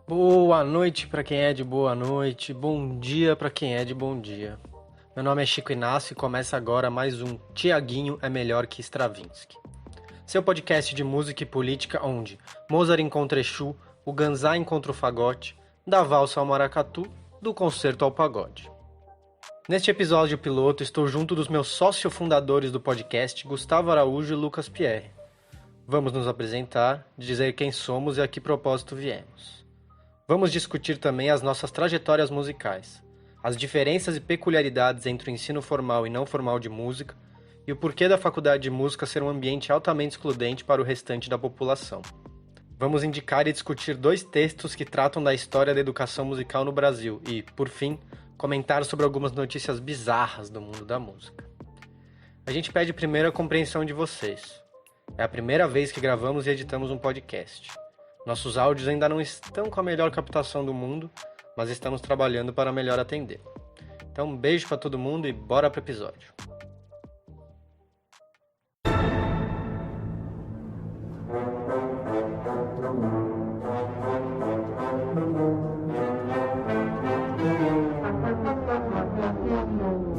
Boa noite para quem é de boa noite, bom dia para quem é de bom dia. Meu nome é Chico Inácio e começa agora mais um Tiaguinho é melhor que Stravinsky. Seu podcast de música e política onde Mozart encontra Exu, o Ganzá encontra o fagote, da valsa ao maracatu, do concerto ao pagode. Neste episódio piloto estou junto dos meus sócio-fundadores do podcast, Gustavo Araújo e Lucas Pierre. Vamos nos apresentar, dizer quem somos e a que propósito viemos. Vamos discutir também as nossas trajetórias musicais, as diferenças e peculiaridades entre o ensino formal e não formal de música e o porquê da faculdade de música ser um ambiente altamente excludente para o restante da população. Vamos indicar e discutir 2 textos que tratam da história da educação musical no Brasil e, por fim, comentar sobre algumas notícias bizarras do mundo da música. A gente pede primeiro a compreensão de vocês. É a primeira vez que gravamos e editamos um podcast. Nossos áudios ainda não estão com a melhor captação do mundo, mas estamos trabalhando para melhor atender. Então, um beijo para todo mundo e bora pro episódio.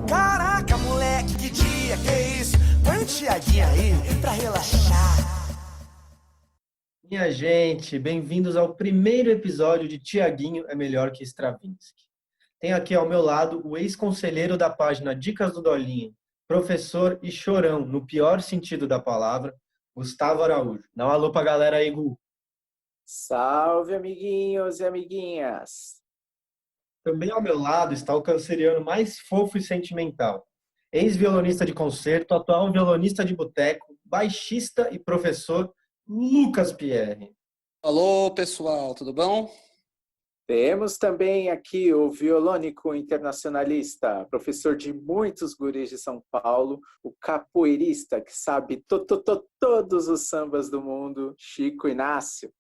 Caraca, moleque, que dia, que é isso? Põe um Tiaguinho aí pra relaxar. Minha gente, bem-vindos ao primeiro episódio de Tiaguinho é melhor que Stravinsky. Tenho aqui ao meu lado o ex-conselheiro da página Dicas do Dolinho, professor e chorão, no pior sentido da palavra, Gustavo Araújo. Dá um alô pra galera aí, Gu. Salve, amiguinhos e amiguinhas! Também ao meu lado está o canceriano mais fofo e sentimental. Ex-violonista de concerto, atual violonista de boteco, baixista e professor Lucas Pierre. Alô, pessoal, tudo bom? Temos também aqui o violônico internacionalista, professor de muitos guris de São Paulo, o capoeirista que sabe todos os sambas do mundo, Chico Inácio.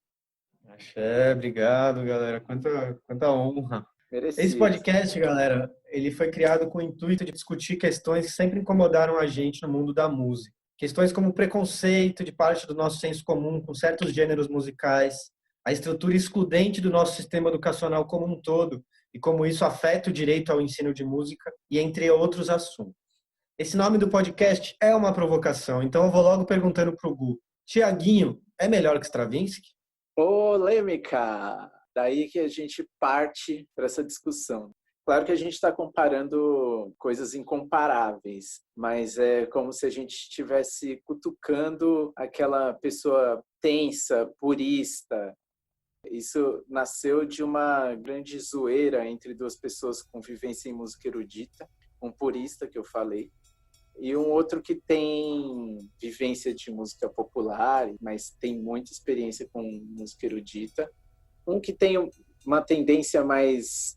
Axé, obrigado, galera. Quanta honra. Merecido. Esse podcast, galera, ele foi criado com o intuito de discutir questões que sempre incomodaram a gente no mundo da música. Questões como o preconceito de parte do nosso senso comum com certos gêneros musicais, a estrutura excludente do nosso sistema educacional como um todo e como isso afeta o direito ao ensino de música e entre outros assuntos. Esse nome do podcast é uma provocação, então eu vou logo perguntando pro Gu. Tiaguinho é melhor que Stravinsky? Polêmica! Daí que a gente parte para essa discussão. Claro que a gente está comparando coisas incomparáveis, mas é como se a gente estivesse cutucando aquela pessoa tensa, purista. Isso nasceu de uma grande zoeira entre 2 pessoas com vivência em música erudita, um purista que eu falei, e um outro que tem vivência de música popular, mas tem muita experiência com música erudita. Um que tem uma tendência mais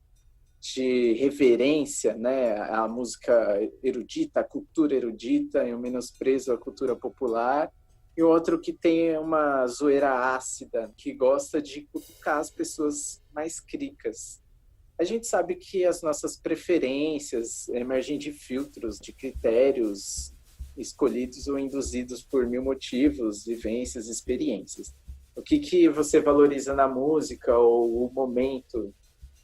de reverência, né, à música erudita, à cultura erudita, e o menosprezo à cultura popular, e o outro que tem uma zoeira ácida, que gosta de cutucar as pessoas mais cricas. A gente sabe que as nossas preferências emergem de filtros, de critérios escolhidos ou induzidos por mil motivos, vivências, experiências. O que você valoriza na música ou o momento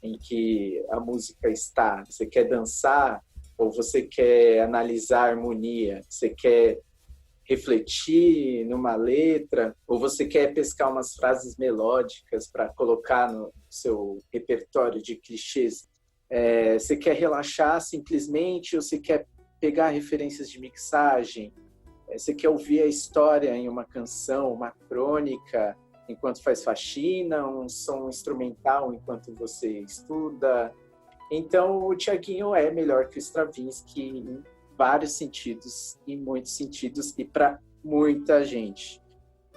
em que a música está? Você quer dançar ou você quer analisar a harmonia? Você quer refletir numa letra ou você quer pescar umas frases melódicas para colocar no seu repertório de clichês? Você quer relaxar simplesmente ou você quer pegar referências de mixagem? Você quer ouvir a história em uma canção, uma crônica, enquanto faz faxina, um som instrumental enquanto você estuda? Então, o Tiaguinho é melhor que o Stravinsky em vários sentidos, em muitos sentidos, e para muita gente.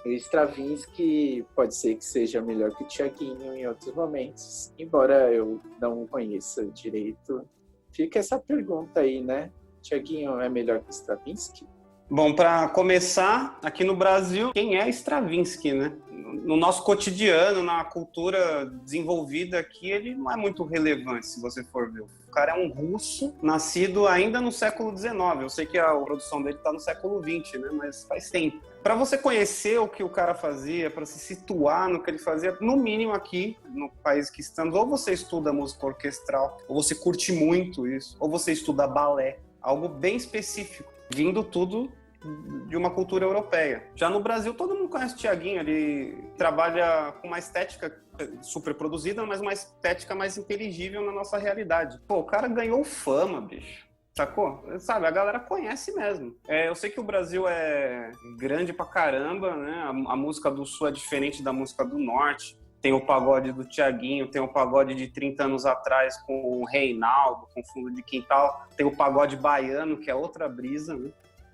O Stravinsky pode ser que seja melhor que o Tiaguinho em outros momentos, embora eu não o conheça direito. Fica essa pergunta aí, né? Tiaguinho é melhor que o Stravinsky? Bom, para começar, aqui no Brasil, quem é Stravinsky, né? No nosso cotidiano, na cultura desenvolvida aqui, ele não é muito relevante, se você for ver. O cara é um russo, nascido ainda no século XIX. Eu sei que a produção dele está no século XX, né? Mas faz tempo. Para você conhecer o que o cara fazia, para se situar no que ele fazia, no mínimo aqui, no país que estamos, ou você estuda música orquestral, ou você curte muito isso, ou você estuda balé, algo bem específico, vindo tudo de uma cultura europeia. Já no Brasil, todo mundo conhece o Thiaguinho, ele trabalha com uma estética super produzida, mas uma estética mais inteligível na nossa realidade. Pô, o cara ganhou fama, bicho. Sacou? Sabe, a galera conhece mesmo. Eu sei que o Brasil é grande pra caramba, né? A música do Sul é diferente da música do Norte. Tem o pagode do Thiaguinho, tem o pagode de 30 anos atrás com o Reinaldo, com Fundo de Quintal. Tem o pagode baiano, que é outra brisa, né?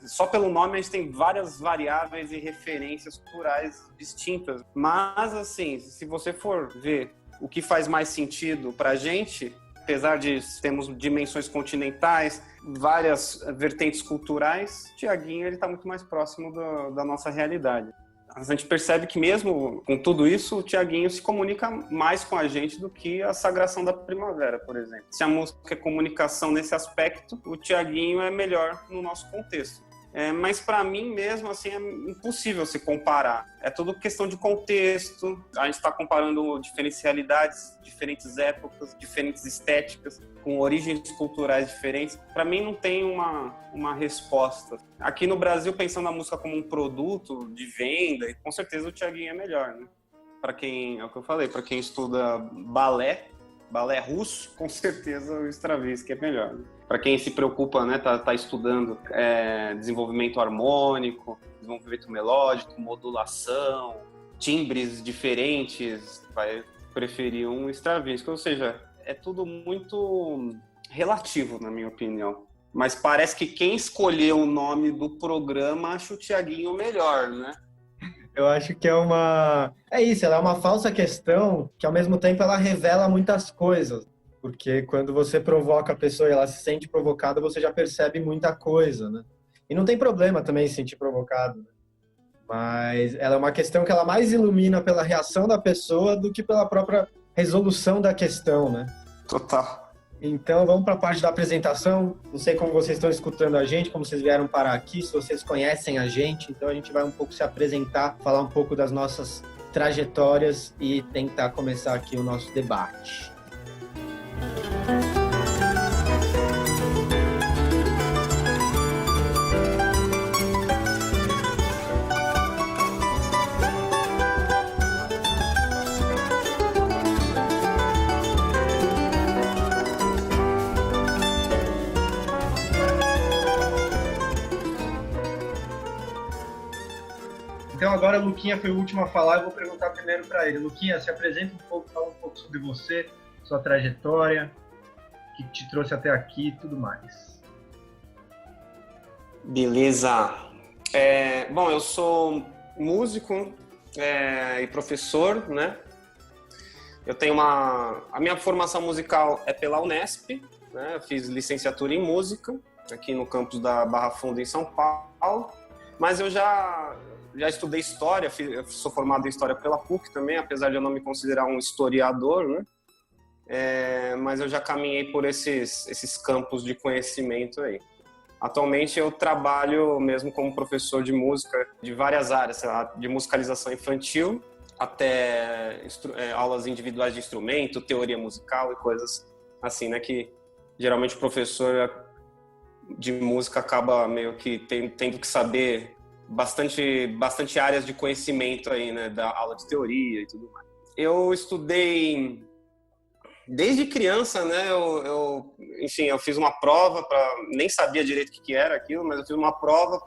Só pelo nome a gente tem várias variáveis e referências culturais distintas. Mas, assim, se você for ver o que faz mais sentido pra gente, apesar de termos dimensões continentais, várias vertentes culturais, Thiaguinho está muito mais próximo da nossa realidade. A gente percebe que mesmo com tudo isso, o Thiaguinho se comunica mais com a gente do que a Sagração da Primavera, por exemplo. Se a música é comunicação nesse aspecto, o Thiaguinho é melhor no nosso contexto. Mas para mim mesmo, assim, é impossível se comparar. É tudo questão de contexto, a gente está comparando diferentes realidades, diferentes épocas, diferentes estéticas, com origens culturais diferentes. Para mim não tem uma resposta. Aqui no Brasil, pensando na música como um produto de venda, com certeza o Thiaguinho é melhor, né? Para quem, é o que eu falei, para quem estuda balé russo, com certeza o Stravinsky é melhor, né? Para quem se preocupa, né, tá estudando desenvolvimento harmônico, desenvolvimento melódico, modulação, timbres diferentes, vai preferir um Stravinsky. Ou seja, é tudo muito relativo, na minha opinião. Mas parece que quem escolheu o nome do programa acha o Thiaguinho melhor, né? Eu acho que é isso, ela é uma falsa questão que ao mesmo tempo ela revela muitas coisas. Porque quando você provoca a pessoa e ela se sente provocada, você já percebe muita coisa, né? E não tem problema também se sentir provocado, né? Mas ela é uma questão que ela mais ilumina pela reação da pessoa do que pela própria resolução da questão, né? Total. Então vamos para a parte da apresentação. Não sei como vocês estão escutando a gente, como vocês vieram parar aqui, se vocês conhecem a gente. Então a gente vai um pouco se apresentar, falar um pouco das nossas trajetórias e tentar começar aqui o nosso debate. Então agora o Luquinha foi o último a falar, eu vou perguntar primeiro para ele. Luquinha, se apresenta um pouco, fala um pouco sobre você, sua trajetória, o que te trouxe até aqui e tudo mais. Beleza. Bom, eu sou músico e professor, né? Eu tenho a minha formação musical é pela Unesp, né? Eu fiz licenciatura em música aqui no campus da Barra Funda, em São Paulo, mas eu já estudei história, eu sou formado em história pela PUC também, apesar de eu não me considerar um historiador, né? Mas eu já caminhei por esses campos de conhecimento aí. Atualmente eu trabalho mesmo como professor de música de várias áreas, de musicalização infantil até aulas individuais de instrumento, teoria musical e coisas assim, né? Que geralmente o professor de música acaba meio que tendo que saber bastante áreas de conhecimento aí, né, da aula de teoria e tudo mais. Eu estudei desde criança, né, enfim, eu fiz uma prova nem sabia direito o que era aquilo, mas eu fiz uma prova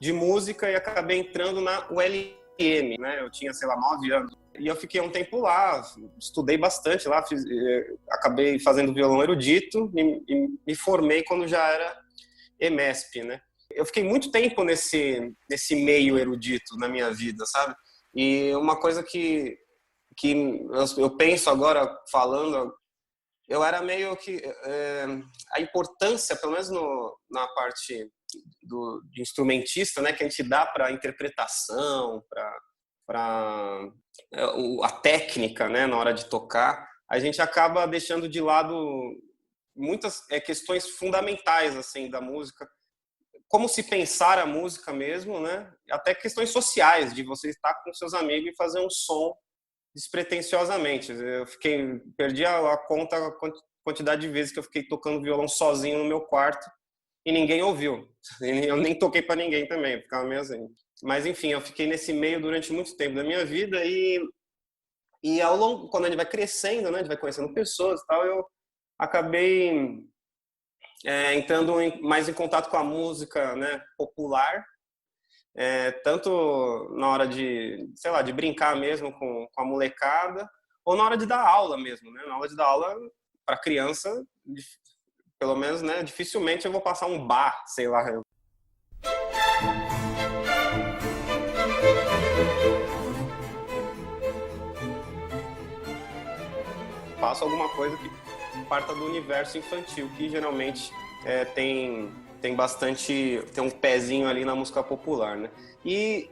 de música e acabei entrando na ULM, né, eu tinha, sei lá, 9 anos. E eu fiquei um tempo lá, estudei bastante lá, acabei fazendo violão erudito e me formei quando já era EMESP, né. Eu fiquei muito tempo nesse meio erudito na minha vida, sabe? E uma coisa que eu penso agora falando, eu era meio que a importância, pelo menos na parte de instrumentista, né, que a gente dá para interpretação, para a técnica, né, na hora de tocar, a gente acaba deixando de lado muitas questões fundamentais assim da música, como se pensar a música mesmo, né? Até questões sociais, de você estar com seus amigos e fazer um som despretensiosamente. Eu perdi a conta, a quantidade de vezes que eu fiquei tocando violão sozinho no meu quarto e ninguém ouviu. Eu nem toquei para ninguém também, ficava meio assim. Mas enfim, eu fiquei nesse meio durante muito tempo da minha vida e ao longo, quando a gente vai crescendo, né, a gente vai conhecendo pessoas e tal, eu acabei entrando mais em contato com a música, né, popular, tanto na hora de, sei lá, de brincar mesmo com a molecada, ou na hora de dar aula mesmo, né? Na hora de dar aula para criança, pelo menos, né, dificilmente eu vou passar um bar, sei lá. Faço alguma coisa que parta do universo infantil, que geralmente tem um pezinho ali na música popular, né? E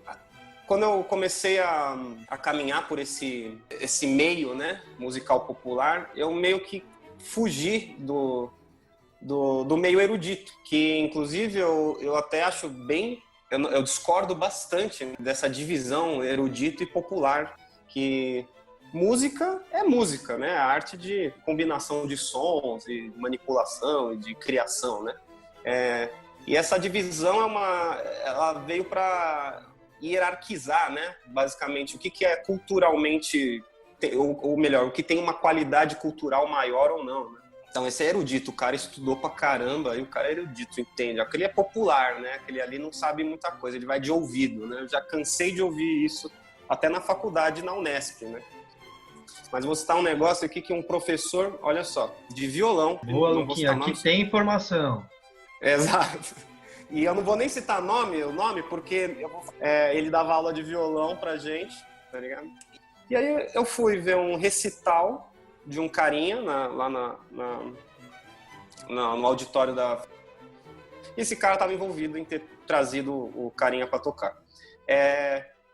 quando eu comecei a caminhar por esse meio, né, musical popular, eu meio que fugi do meio erudito, que inclusive eu até acho bem, eu discordo bastante dessa divisão erudito e popular, que música é música, né? A arte de combinação de sons e manipulação e de criação, né? E essa divisão ela veio para hierarquizar, né? Basicamente, o que é culturalmente, ou melhor, o que tem uma qualidade cultural maior ou não, né? Então, esse é erudito, o cara estudou pra caramba, e o cara é erudito, entende? Aquele é popular, né? Aquele ali não sabe muita coisa, ele vai de ouvido, né? Eu já cansei de ouvir isso até na faculdade, na Unesp, né? Mas vou citar um negócio aqui que um professor, olha só, de violão... Boa, Luquinha, aqui tem informação. Exato. E eu não vou nem citar o nome, porque ele dava aula de violão pra gente, tá ligado? E aí eu fui ver um recital de um carinha lá no auditório da... E esse cara estava envolvido em ter trazido o carinha para tocar.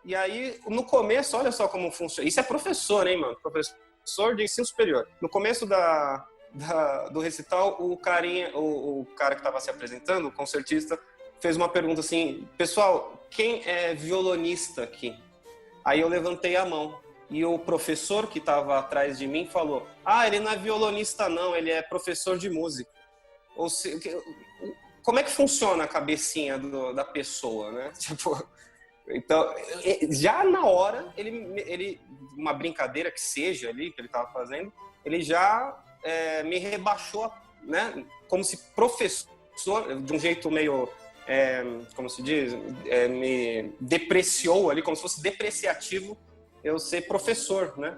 E aí, no começo, olha só como funciona. Isso é professor, hein, mano? Professor de ensino superior. No começo do recital, o cara que estava se apresentando, o concertista, fez uma pergunta assim: pessoal, quem é violonista aqui? Aí eu levantei a mão. E o professor que estava atrás de mim falou: ele não é violonista não, ele é professor de música. Ou seja, como é que funciona a cabecinha da pessoa, né? Tipo, então, já na hora, ele uma brincadeira que seja ali, que ele estava fazendo, ele já me rebaixou, né? Como se professor, de um jeito meio, como se diz, me depreciou ali, como se fosse depreciativo eu ser professor, né?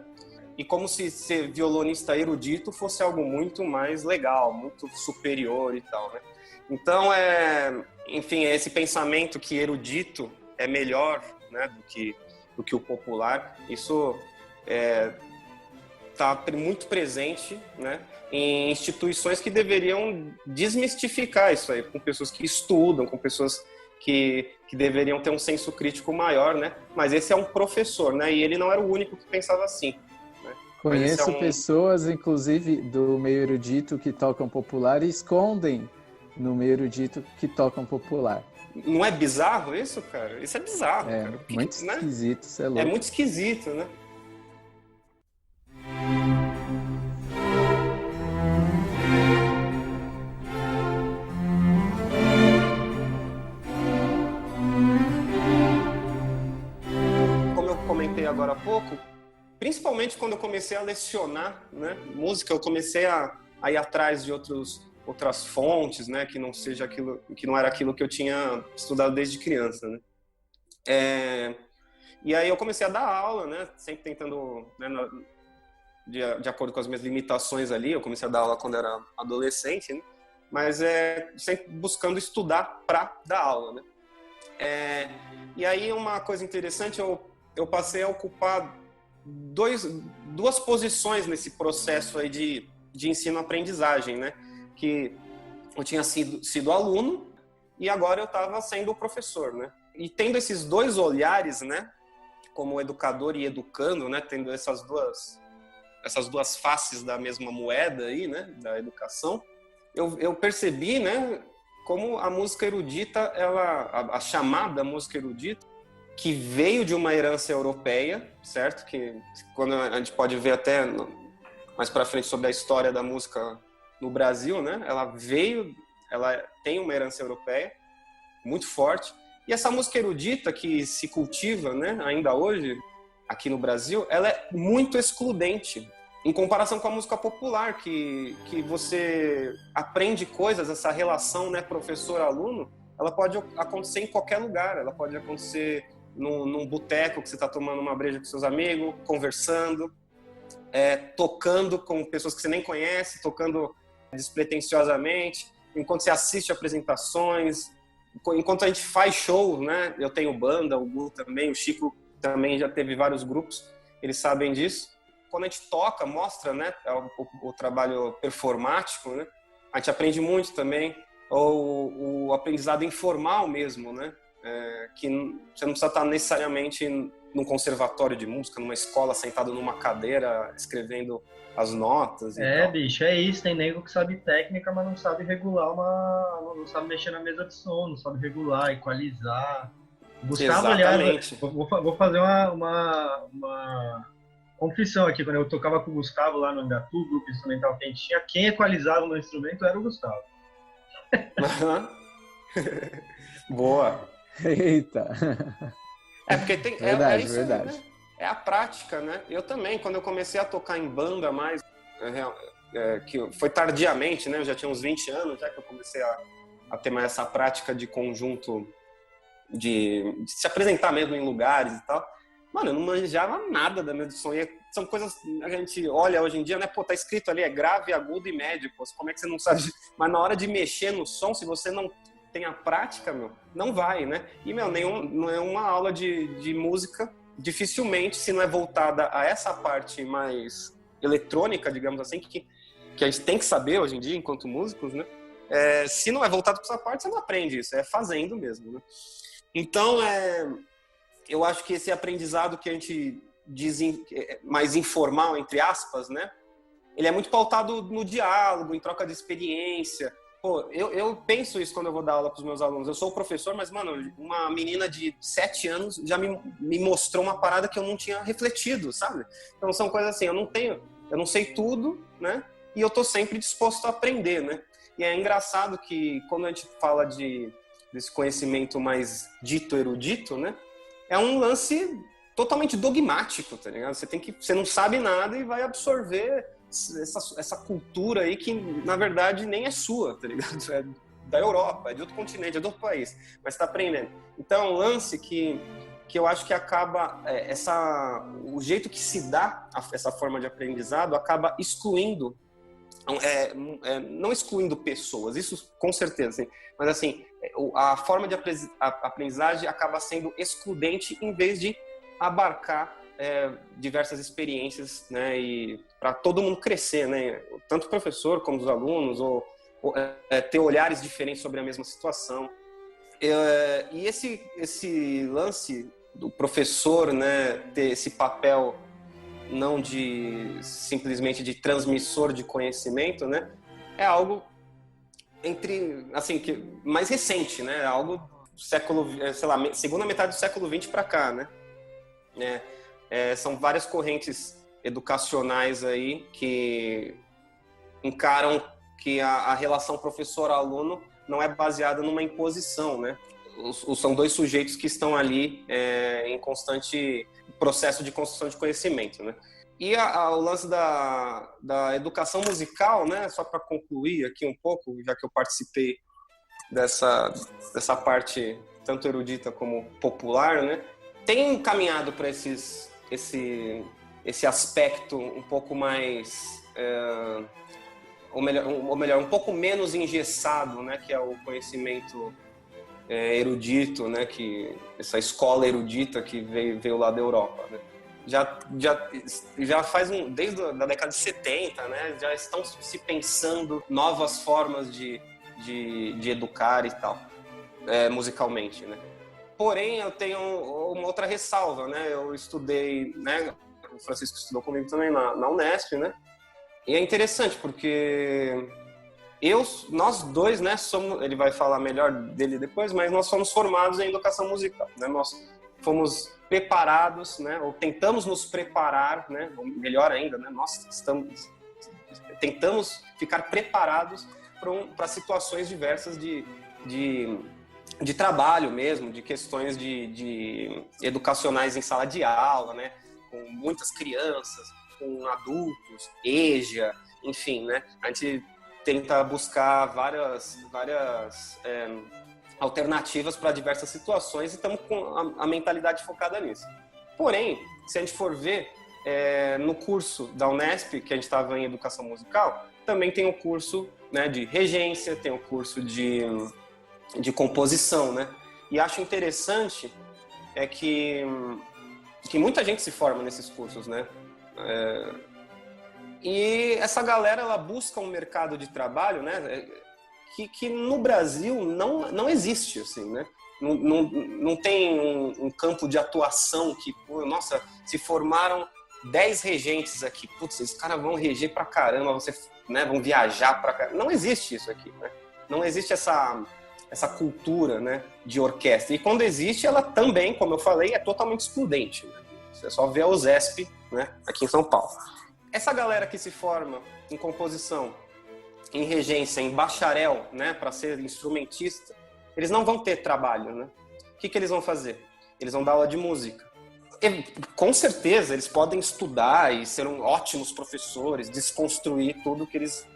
E como se ser violonista erudito fosse algo muito mais legal, muito superior e tal, né? Então, enfim, esse pensamento que erudito é melhor, né, do que o popular, isso está muito presente, né, em instituições que deveriam desmistificar isso aí, com pessoas que estudam, com pessoas que deveriam ter um senso crítico maior, né? Mas esse é um professor, né? E ele não era o único que pensava assim. Né? Conheço pessoas, inclusive, do meio erudito que tocam popular e escondem no meio erudito que tocam popular. Não é bizarro isso, cara? Isso é bizarro, cara. Muito esquisito, isso é louco. É muito esquisito, né? Agora há pouco, principalmente quando eu comecei a lecionar, né, música, eu comecei a ir atrás de outras fontes, né, que não seja aquilo, que não era aquilo que eu tinha estudado desde criança, né. E aí eu comecei a dar aula, né, sempre tentando, né, de acordo com as minhas limitações ali. Eu comecei a dar aula quando era adolescente, né, mas sempre buscando estudar para dar aula, né. E aí uma coisa interessante, eu passei a ocupar duas posições nesse processo aí de ensino-aprendizagem, né? Que eu tinha sido aluno e agora eu estava sendo o professor, né? E tendo esses dois olhares, né, como educador e educando, né, tendo essas duas faces da mesma moeda aí, né, da educação, eu percebi, né, como a música erudita, a chamada música erudita, que veio de uma herança europeia, certo? Que quando a gente pode ver até mais para frente sobre a história da música no Brasil, né? Ela tem uma herança europeia muito forte. E essa música erudita que se cultiva, né, ainda hoje aqui no Brasil, ela é muito excludente em comparação com a música popular, que você aprende coisas, essa relação, né, professor-aluno, ela pode acontecer em qualquer lugar, ela pode acontecer num boteco que você está tomando uma breja com seus amigos, conversando, tocando com pessoas que você nem conhece, tocando despretensiosamente, enquanto você assiste apresentações, enquanto a gente faz show, né? Eu tenho banda, o Gu também, o Chico também já teve vários grupos, eles sabem disso. Quando a gente toca, mostra, né, o trabalho performático, né? A gente aprende muito também, ou o aprendizado informal mesmo, né? Que você não precisa estar necessariamente num conservatório de música, numa escola, sentado numa cadeira, escrevendo as notas e tal. Bicho, é isso. Tem nego que sabe técnica, mas não sabe regular não sabe mexer na mesa de som, não sabe regular, equalizar. Gustavo, Exatamente. aliás, vou fazer uma confissão aqui. Quando eu tocava com o Gustavo lá no Angatu, grupo instrumental que a gente tinha, quem equalizava o meu instrumento era o Gustavo. Boa. Eita. Porque tem... Verdade, isso, verdade. Né? É a prática, né? Eu também, quando eu comecei a tocar em banda mais, que foi tardiamente, né? Eu já tinha uns 20 anos, já que eu comecei a ter mais essa prática de conjunto, de se apresentar mesmo em lugares e tal. Mano, eu não manjava nada da mesa de som. E são coisas que a gente olha hoje em dia, né? Pô, tá escrito ali, é grave, agudo e médio. Pô, como é que você não sabe? Mas na hora de mexer no som, se você não tem a prática, não vai, né? E, não é uma aula de música, dificilmente, se não é voltada a essa parte mais eletrônica, digamos assim, que a gente tem que saber hoje em dia, enquanto músicos, né? Se não é voltado para essa parte, você não aprende isso, é fazendo mesmo, né? Então, eu acho que esse aprendizado que a gente diz mais informal, entre aspas, né? Ele é muito pautado no diálogo, em troca de experiência. Pô, eu penso isso quando eu vou dar aula para os meus alunos. Eu sou o professor, mas, mano, uma menina de 7 anos já me mostrou uma parada que eu não tinha refletido, sabe? Então, são coisas assim, eu não sei tudo, né? E eu tô sempre disposto a aprender, né? E é engraçado que quando a gente fala desse conhecimento mais dito erudito, né? É um lance totalmente dogmático, tá ligado? Você não sabe nada e vai absorver essa cultura aí que, na verdade, nem é sua, tá ligado? É da Europa, é de outro continente, é de outro país, mas tá aprendendo. Então, é um lance que eu acho que acaba, o jeito que se dá essa forma de aprendizado acaba excluindo, não excluindo pessoas, isso com certeza, assim, mas assim, a forma de aprendizagem acaba sendo excludente em vez de abarcar diversas experiências, né, e para todo mundo crescer, né, tanto o professor como os alunos, ou ter olhares diferentes sobre a mesma situação. E esse lance do professor, né, ter esse papel não simplesmente de transmissor de conhecimento, né, é algo mais recente, né, algo do século, sei lá, segunda metade do século XX para cá, né. São várias correntes educacionais aí que encaram que a relação professor-aluno não é baseada numa imposição, né? São dois sujeitos que estão ali em constante processo de construção de conhecimento, né? E o lance da educação musical, né? Só para concluir aqui um pouco, já que eu participei dessa parte tanto erudita como popular, né? Tem caminhado para esse aspecto um pouco mais, ou melhor, um pouco menos engessado, né, que é o conhecimento erudito, né, que essa escola erudita que veio lá da Europa, né? Já faz desde a década de 70, né, já estão se pensando novas formas de educar e tal. musicalmente, né? Porém, eu tenho uma outra ressalva, né? Eu estudei, né? O Francisco estudou comigo também na Unesp, né? E é interessante porque nós dois, né? Ele vai falar melhor dele depois, mas nós somos formados em educação musical, né? Nós fomos preparados, né? Ou tentamos nos preparar, né? Ou melhor ainda, né? Nós tentamos ficar preparados para situações diversas de trabalho mesmo, de questões de educacionais em sala de aula, né? Com muitas crianças, com adultos, EJA, enfim, né? A gente tenta buscar várias alternativas para diversas situações e estamos com a mentalidade focada nisso. Porém, se a gente for ver, no curso da Unesp, que a gente estava em Educação Musical, também tem o curso, né, de regência, tem o curso de composição, né? E acho interessante que muita gente se forma nesses cursos, né? E essa galera, ela busca um mercado de trabalho, né? Que no Brasil não existe, assim, né? Não tem um campo de atuação que, pô, nossa, se formaram 10 regentes aqui. Putz, esses caras vão reger pra caramba, né, vão viajar pra caramba. Não existe isso aqui, né? Não existe essa cultura, né, de orquestra. E quando existe, ela também, como eu falei, é totalmente excludente, né? Você só vê a USESP, né, aqui em São Paulo. Essa galera que se forma em composição, em regência, em bacharel, né, para ser instrumentista, eles não vão ter trabalho, né? O que eles vão fazer? Eles vão dar aula de música. E, com certeza, eles podem estudar e ser ótimos professores, desconstruir tudo que eles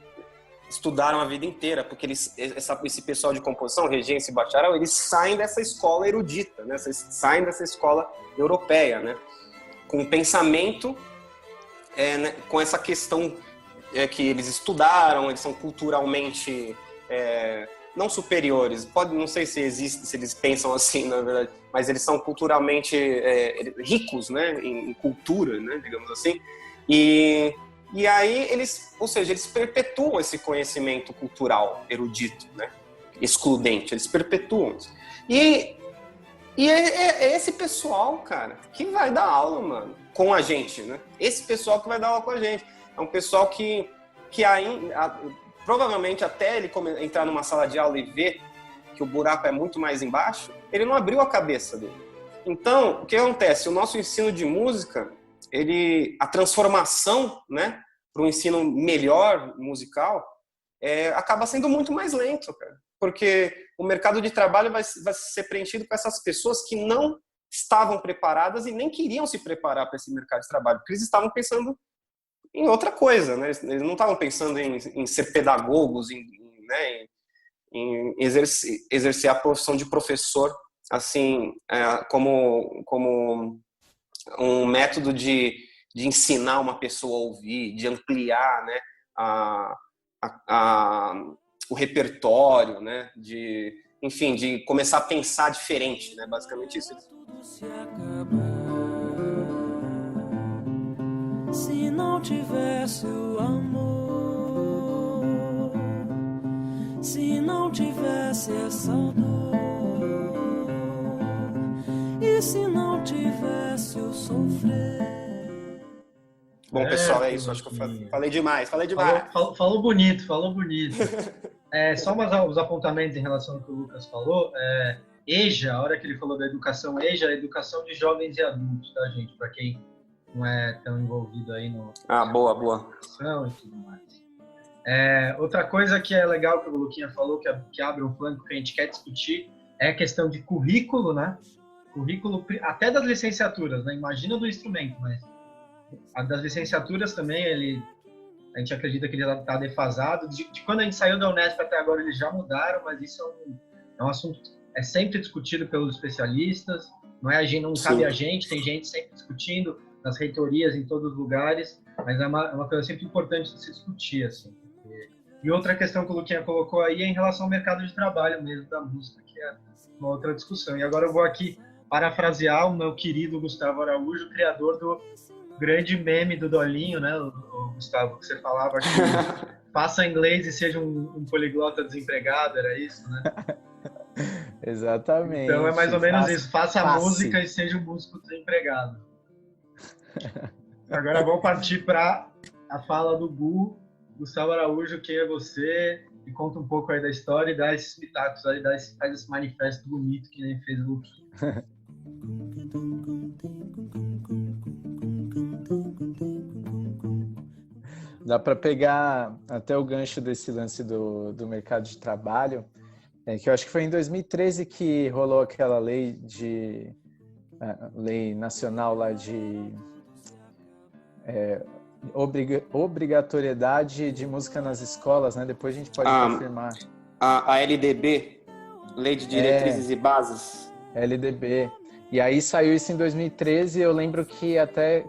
estudaram a vida inteira, porque esse pessoal de composição, regência e bacharel, eles saem dessa escola erudita, né? Eles saem dessa escola europeia, né? Com um pensamento, né? Com essa questão que eles estudaram, eles são culturalmente não superiores, não sei se eles pensam assim, na verdade, mas eles são culturalmente ricos, né? Em cultura, né? Digamos assim, e aí eles perpetuam esse conhecimento cultural erudito, né? Excludente, eles perpetuam isso. E é esse pessoal, cara, que vai dar aula, mano, com a gente, né? Esse pessoal que vai dar aula com a gente. É um pessoal que ainda, provavelmente até ele entrar numa sala de aula e ver que o buraco é muito mais embaixo, ele não abriu a cabeça dele. Então, o que acontece? O nosso ensino de música, a transformação, né, para um ensino melhor musical, acaba sendo muito mais lento, cara. Porque o mercado de trabalho vai ser preenchido com essas pessoas que não estavam preparadas e nem queriam se preparar para esse mercado de trabalho, porque eles estavam pensando em outra coisa, né? Eles não estavam pensando em ser pedagogos, né, em exercer a profissão de professor, assim, como um método de ensinar uma pessoa a ouvir, de ampliar, né, o repertório, né, enfim, de começar a pensar diferente, né, basicamente isso. Se não tivesse o amor, se não tivesse essa dor, e se não tivesse o sofrer. Bom, pessoal, é isso. Acho que eu falei demais. Falou bonito. Só uns apontamentos em relação ao que o Lucas falou. EJA, a hora que ele falou da educação EJA, a educação de jovens e adultos, tá, gente? Para quem não é tão envolvido aí no... boa. E tudo mais. Outra coisa que é legal que o Luquinha falou, que abre um flanco que a gente quer discutir, é a questão de currículo, né? Currículo até das licenciaturas, né? Imagina do instrumento, mas a das licenciaturas também, a gente acredita que ele está defasado. De quando a gente saiu da Unesp até agora, eles já mudaram, mas isso é um assunto sempre discutido pelos especialistas, não cabe a gente, tem gente sempre discutindo nas reitorias, em todos os lugares, mas é uma coisa sempre importante de se discutir, assim. E outra questão que o Luquinha colocou aí é em relação ao mercado de trabalho mesmo da música, que é uma outra discussão. E agora eu vou aqui parafrasear o meu querido Gustavo Araújo, criador do grande meme do Dolinho, né, o Gustavo, que você falava que faça inglês e seja um poliglota desempregado, era isso, né? Exatamente. Então é mais ou menos Faça- isso. Faça a passe. música e seja um músico desempregado. Agora vamos partir para a fala do Gustavo Araújo, quem é você? E conta um pouco aí da história e dá esses pitacos aí, faz esse manifesto bonito que nem fez o Luquinha. Dá para pegar até o gancho desse lance do mercado de trabalho, que eu acho que foi em 2013 que rolou aquela lei nacional lá de obrigatoriedade de música nas escolas, né? Depois a gente pode confirmar. A LDB, Lei de Diretrizes e Bases. LDB. E aí saiu isso em 2013, eu lembro que até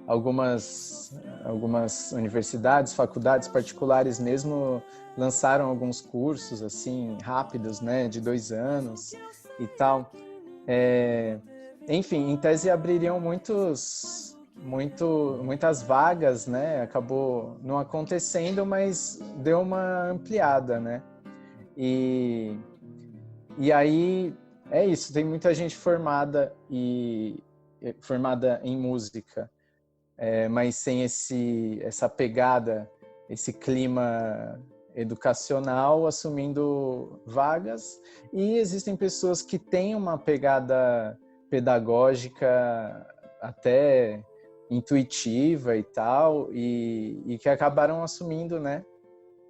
algumas universidades, faculdades particulares mesmo lançaram alguns cursos assim rápidos, né, de 2 anos e tal. Enfim, em tese abririam muitas vagas, né? Acabou não acontecendo, mas deu uma ampliada, né? E aí é isso, tem muita gente formada em música, mas sem essa pegada, esse clima educacional, assumindo vagas. E existem pessoas que têm uma pegada pedagógica até intuitiva e tal, e que acabaram assumindo, né,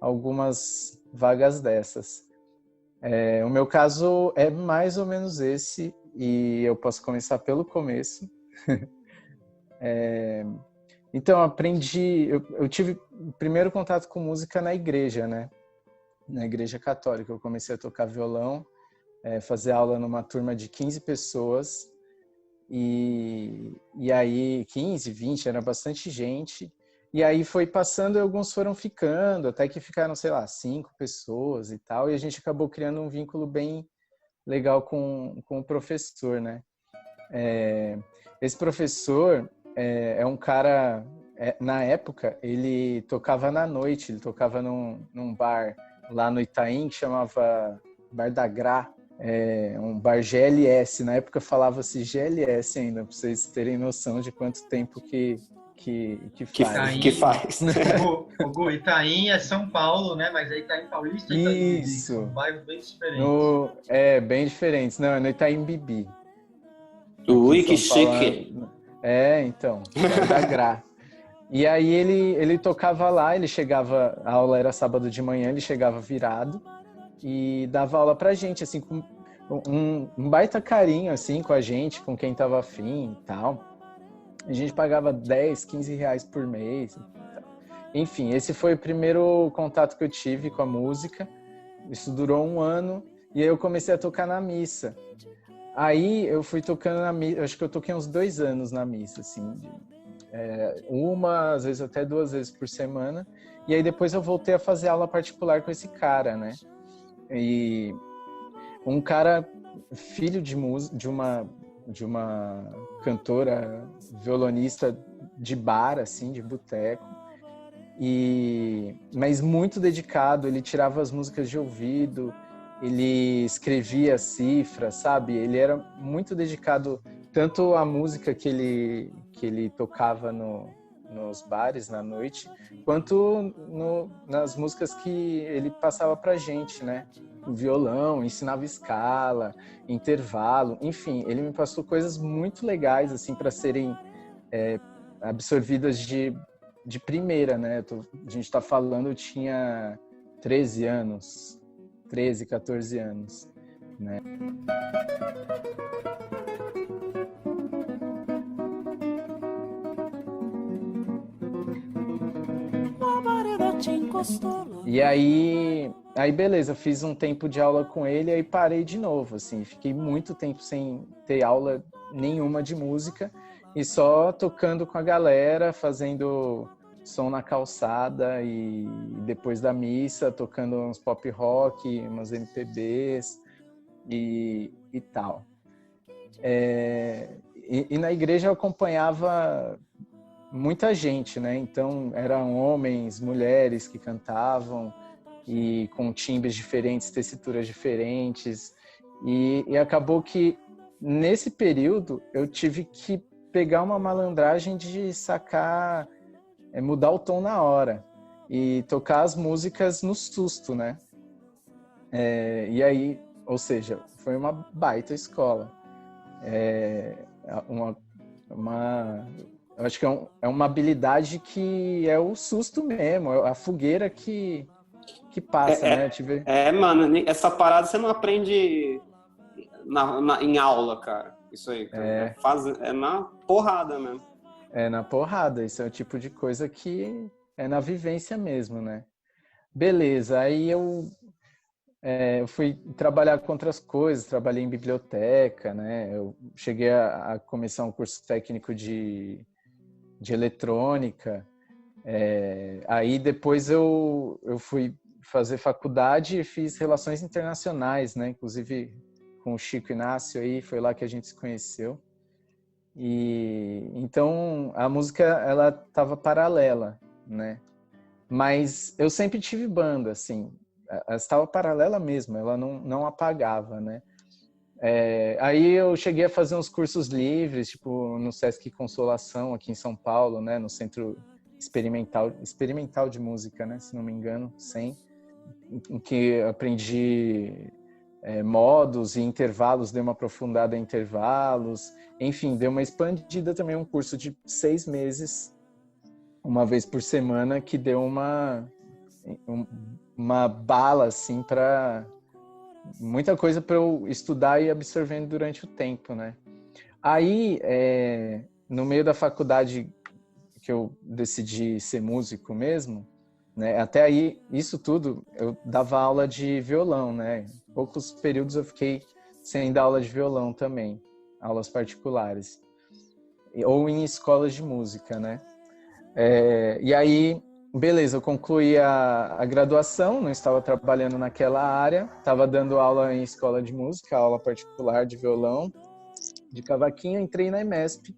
algumas vagas dessas. O meu caso é mais ou menos esse, e eu posso começar pelo começo. Então, eu tive o primeiro contato com música na igreja, né? Na igreja católica. Eu comecei a tocar violão, fazer aula numa turma de 15 pessoas, e aí 15, 20, era bastante gente. E aí foi passando e alguns foram ficando, até que ficaram, sei lá, 5 pessoas e tal. E a gente acabou criando um vínculo bem legal com o professor, né? Esse professor é um cara... na época, ele tocava na noite, ele tocava num bar lá no Itaim, que chamava Bar da Gra, um bar GLS. Na época falava-se GLS ainda, para vocês terem noção de quanto tempo que faz. Que faz. O Gu, Itaim é São Paulo, né? Mas é Itaim Paulista e Itaim Bibi, Isso. são bairros bem diferentes. Bem diferentes. Não, é no Itaim Bibi. Ui, que chique. Então, Bar da Gra. E aí ele tocava lá, ele chegava, a aula era sábado de manhã, ele chegava virado e dava aula pra gente, assim, com um baita carinho, assim, com a gente, com quem tava afim e tal. A gente pagava 10, 15 reais por mês. Enfim, esse foi o primeiro contato que eu tive com a música. Isso durou 1 ano e aí eu comecei a tocar na missa. Aí eu fui tocando na missa, acho que eu toquei uns 2 anos na missa, assim, às vezes até 2 vezes por semana. E aí depois eu voltei a fazer aula particular com esse cara, né? E um cara, filho de uma cantora violonista de bar, assim, de boteco, mas muito dedicado. Ele tirava as músicas de ouvido, ele escrevia cifras, sabe? Ele era muito dedicado tanto à música que ele tocava nos bares na noite, quanto nas músicas que ele passava pra gente, né? O violão, ensinava escala, intervalo, enfim, ele me passou coisas muito legais, assim, para serem absorvidas de primeira, né? A gente tá falando, eu tinha 13, 14 anos, né? E aí beleza, fiz um tempo de aula com ele, aí parei de novo, assim, fiquei muito tempo sem ter aula nenhuma de música e só tocando com a galera, fazendo som na calçada e depois da missa, tocando uns pop rock, umas MPBs e tal. E na igreja eu acompanhava muita gente, né? Então eram homens, mulheres que cantavam e com timbres diferentes, tessituras diferentes. E acabou que, nesse período, eu tive que pegar uma malandragem de sacar, mudar o tom na hora e tocar as músicas no susto, né? E aí, ou seja, foi uma baita escola. Eu acho que é uma habilidade que é o susto mesmo, é a fogueira que passa, né? Mano, essa parada você não aprende em aula, cara. Isso aí, cara. É na porrada mesmo. É na porrada, isso é o tipo de coisa que é na vivência mesmo, né? Beleza, aí eu fui trabalhar com outras coisas, trabalhei em biblioteca, né? Eu cheguei a começar um curso técnico de eletrônica. Aí depois eu fui fazer faculdade e fiz relações internacionais, né? Inclusive com o Chico Inácio aí, foi lá que a gente se conheceu. E então a música ela estava paralela, né? Mas eu sempre tive banda, assim, ela estava paralela mesmo, ela não apagava, né? Aí eu cheguei a fazer uns cursos livres, tipo no Sesc Consolação aqui em São Paulo, né? No Centro experimental de música, né? Se não me engano, em que eu aprendi modos e intervalos, dei uma aprofundada em intervalos, enfim, dei uma expandida também, um curso de 6 meses, uma vez por semana, que deu uma bala, assim, para muita coisa para eu estudar e absorvendo durante o tempo, né? Aí, no meio da faculdade que eu decidi ser músico mesmo, né? Até aí, isso tudo, eu dava aula de violão, né? Poucos períodos eu fiquei sem dar aula de violão também, aulas particulares, ou em escolas de música, né? E aí, beleza, eu concluí a graduação, não estava trabalhando naquela área, estava dando aula em escola de música, aula particular de violão, de cavaquinho, entrei na EMESP,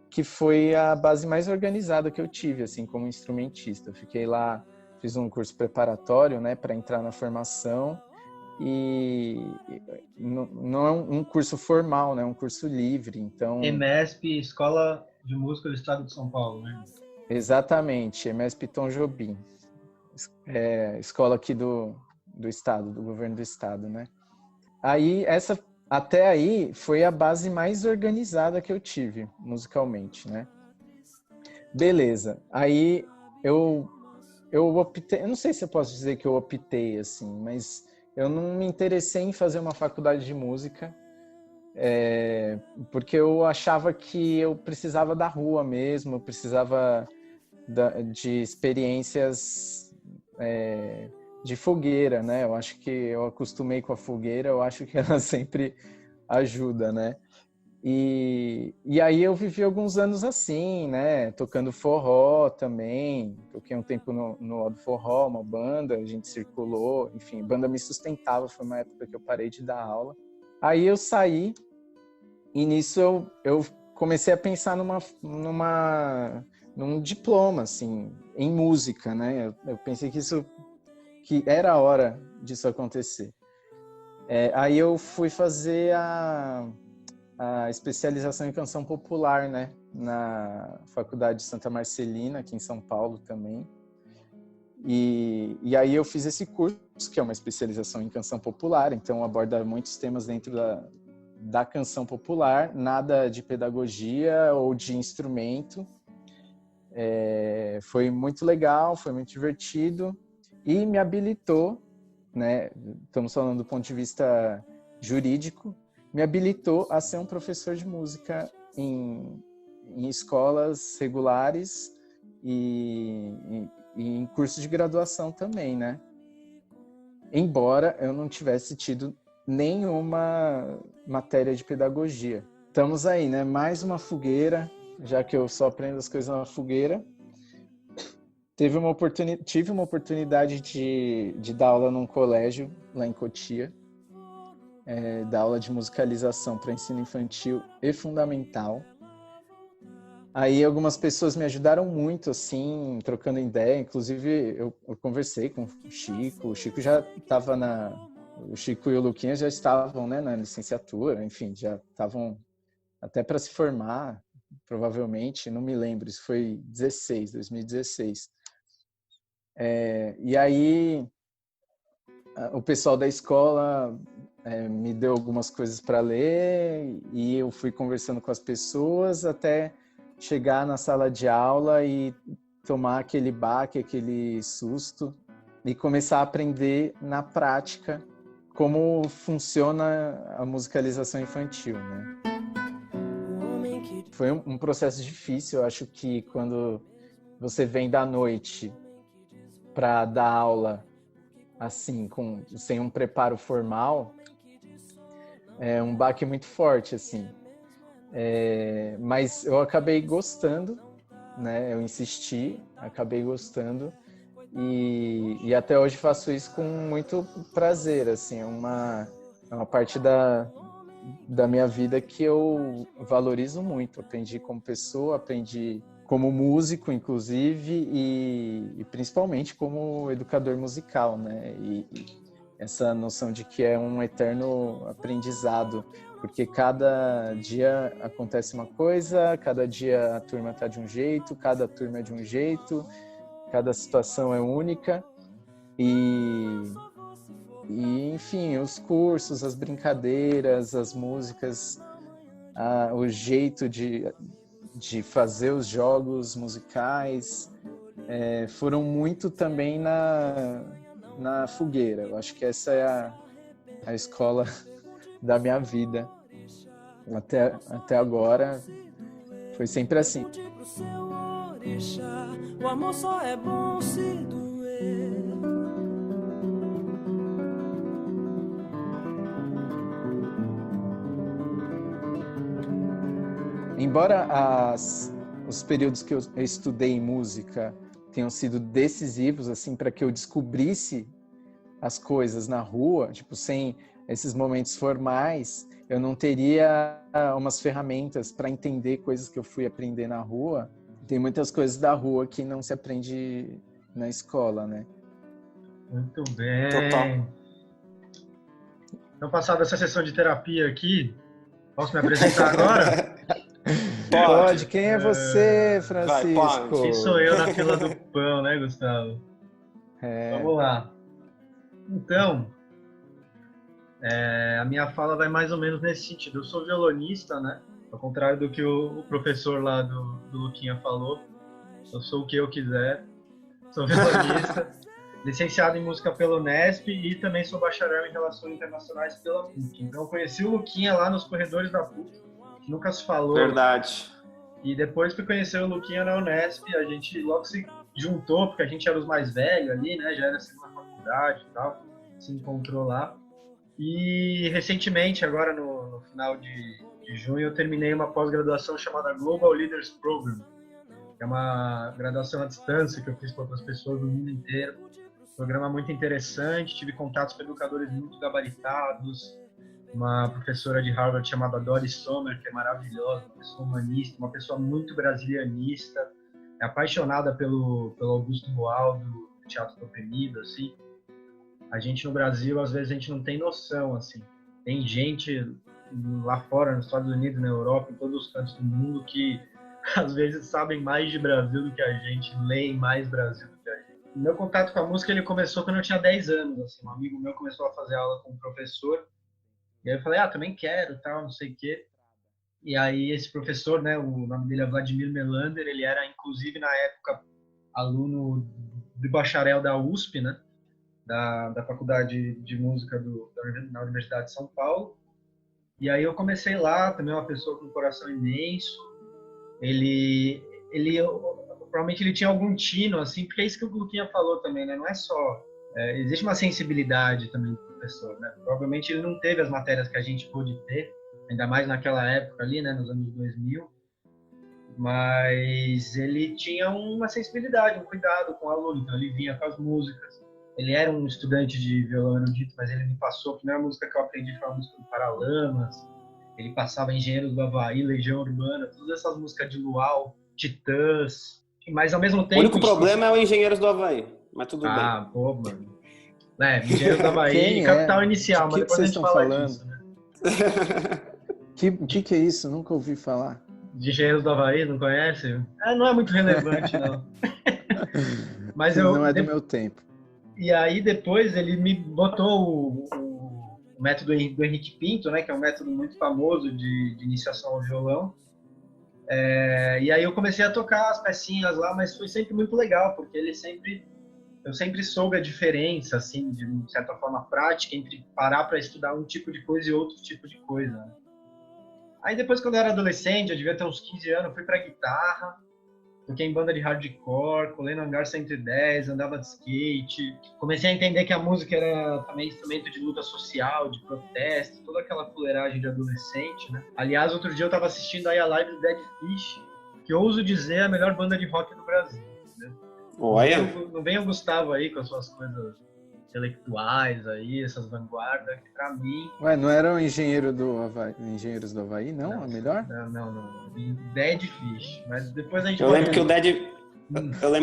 que foi a base mais organizada que eu tive, assim, como instrumentista. Eu fiquei lá, fiz um curso preparatório, né, para entrar na formação, e não é um curso formal, né, é um curso livre, então... EMESP, Escola de Música do Estado de São Paulo, né? Exatamente, EMESP Tom Jobim, escola aqui do estado, do governo do estado, né? Aí, até aí, foi a base mais organizada que eu tive, musicalmente, né? Beleza, aí eu optei, eu não sei se eu posso dizer que eu optei, assim, mas eu não me interessei em fazer uma faculdade de música, porque eu achava que eu precisava da rua mesmo, eu precisava de experiências de fogueira, né? Eu acho que eu acostumei com a fogueira, eu acho que ela sempre ajuda, né? E aí eu vivi alguns anos assim, né? Tocando forró também, toquei um tempo no Odo Forró, uma banda, a gente circulou, enfim, a banda me sustentava, foi uma época que eu parei de dar aula. Aí eu saí e nisso eu comecei a pensar num diploma, assim, em música, né? Eu pensei que era a hora disso acontecer. Aí eu fui fazer a especialização em canção popular, né? Na Faculdade de Santa Marcelina, aqui em São Paulo também. E aí eu fiz esse curso, que é uma especialização em canção popular, então aborda muitos temas dentro da canção popular, nada de pedagogia ou de instrumento. Foi muito legal, foi muito divertido e me habilitou, né? Estamos falando do ponto de vista jurídico, me habilitou a ser um professor de música em escolas regulares e em cursos de graduação também, né? Embora eu não tivesse tido nenhuma matéria de pedagogia. Estamos aí, né? Mais uma fogueira, já que eu só aprendo as coisas na fogueira. Tive uma oportunidade de dar aula num colégio lá em Cotia, dar aula de musicalização para ensino infantil e fundamental. Aí algumas pessoas me ajudaram muito, assim, trocando ideia. Inclusive, eu conversei com o Chico já estava o Chico e o Luquinha já estavam, né, na licenciatura, enfim, já estavam até para se formar, provavelmente, não me lembro, isso foi 2016. E aí o pessoal da escola me deu algumas coisas para ler e eu fui conversando com as pessoas até chegar na sala de aula e tomar aquele baque, aquele susto e começar a aprender na prática como funciona a musicalização infantil, né? Foi um processo difícil, eu acho que quando você vem da noite para dar aula assim, sem um preparo formal, é um baque muito forte, assim. Mas eu acabei gostando, né? Eu insisti, acabei gostando e até hoje faço isso com muito prazer, assim. É uma parte da minha vida que eu valorizo muito. Aprendi como pessoa, aprendi como músico, inclusive, e principalmente como educador musical, né? E essa noção de que é um eterno aprendizado, porque cada dia acontece uma coisa, cada dia a turma está de um jeito, cada turma é de um jeito, cada situação é única e enfim, os cursos, as brincadeiras, as músicas, o jeito de fazer os jogos musicais foram muito também na fogueira. Eu acho que essa é a escola da minha vida. Até agora foi sempre assim. O amor só é bom se doer. Embora os períodos que eu estudei música tenham sido decisivos assim para que eu descobrisse as coisas na rua, tipo, sem esses momentos formais, eu não teria umas ferramentas para entender coisas que eu fui aprender na rua. Tem muitas coisas da rua que não se aprende na escola, né? Muito bem. Total. Então, passada essa sessão de terapia aqui, posso me apresentar agora? Pode. Quem é você, Francisco? Vai, pode. Quem sou eu na fila do pão, né, Gustavo? Vamos lá. Então, a minha fala vai mais ou menos nesse sentido. Eu sou violonista, né? Ao contrário do que o professor lá do Luquinha falou. Eu sou o que eu quiser. Sou violonista, licenciado em música pela Unesp e também sou bacharel em relações internacionais pela PUC. Então, eu conheci o Luquinha lá nos corredores da PUC. Nunca se falou. Verdade. E depois que conhecer o Luquinha na Unesp, a gente logo se juntou, porque a gente era os mais velhos ali, né? Já era a segunda faculdade e tal. Se encontrou lá. E recentemente, agora no final de junho, eu terminei uma pós-graduação chamada Global Leaders Program. Que é uma graduação à distância que eu fiz com outras pessoas do mundo inteiro. Programa muito interessante, tive contatos com educadores muito gabaritados, uma professora de Harvard chamada Doris Sommer, que é maravilhosa, uma pessoa humanista, uma pessoa muito brasilianista, é apaixonada pelo Augusto Boal, do Teatro do Oprimido, assim. A gente no Brasil, às vezes, a gente não tem noção, assim. Tem gente lá fora, nos Estados Unidos, na Europa, em todos os cantos do mundo, que às vezes sabem mais de Brasil do que a gente, leem mais Brasil do que a gente. O meu contato com a música, ele começou quando eu tinha 10 anos, assim. Um amigo meu começou a fazer aula com um professor, e aí eu falei, também quero, tal, não sei o quê. E aí esse professor, né, o nome dele é Vladimir Melander, ele era, inclusive, na época, aluno de bacharel da USP, né, da Faculdade de Música na Universidade de São Paulo. E aí eu comecei lá, também uma pessoa com um coração imenso. Provavelmente ele tinha algum tino, assim, porque é isso que o Luquinha falou também, né, não é só... existe uma sensibilidade também do professor, né? Provavelmente ele não teve as matérias que a gente pôde ter, ainda mais naquela época ali, né, nos anos 2000, mas ele tinha uma sensibilidade, um cuidado com o aluno, então ele vinha com as músicas. Ele era um estudante de violão erudito, mas ele me passou, a primeira música que eu aprendi foi a música do Paralamas, ele passava Engenheiros do Havaí, Legião Urbana, todas essas músicas de Luau, Titãs, mas ao mesmo tempo... O único problema é o Engenheiros do Havaí, mas tudo bem. Pô, mano. Engenheiros do Havaí, Quem é? Capital Inicial, mas Que depois a vocês gente estão fala falando? disso, né? Que é isso? Nunca ouvi falar. De Engenheiros do Havaí, não conhece? Não é muito relevante, não. Mas Não é do meu tempo. E aí depois ele me botou o método do Henrique Pinto, né, que é um método muito famoso de iniciação ao violão. E aí eu comecei a tocar as pecinhas lá, mas foi sempre muito legal, porque eu sempre soube a diferença, assim, de certa forma prática, entre parar para estudar um tipo de coisa e outro tipo de coisa, né? Aí depois, quando eu era adolescente, eu devia ter uns 15 anos, eu fui pra guitarra, toquei em banda de hardcore, colei no Hangar 110, andava de skate. Comecei a entender que a música era também instrumento de luta social, de protesto, toda aquela fuleiragem de adolescente, né? Aliás, outro dia eu tava assistindo aí a live do Dead Fish, que eu ouso dizer é a melhor banda de rock do Brasil, entendeu? Olha, Não vem o Gustavo aí com as suas coisas intelectuais aí, essas vanguardas, que pra mim... Ué, não era o Engenheiros do Havaí, não? A melhor? Não. Dead Fish. Mas depois a gente... eu lembro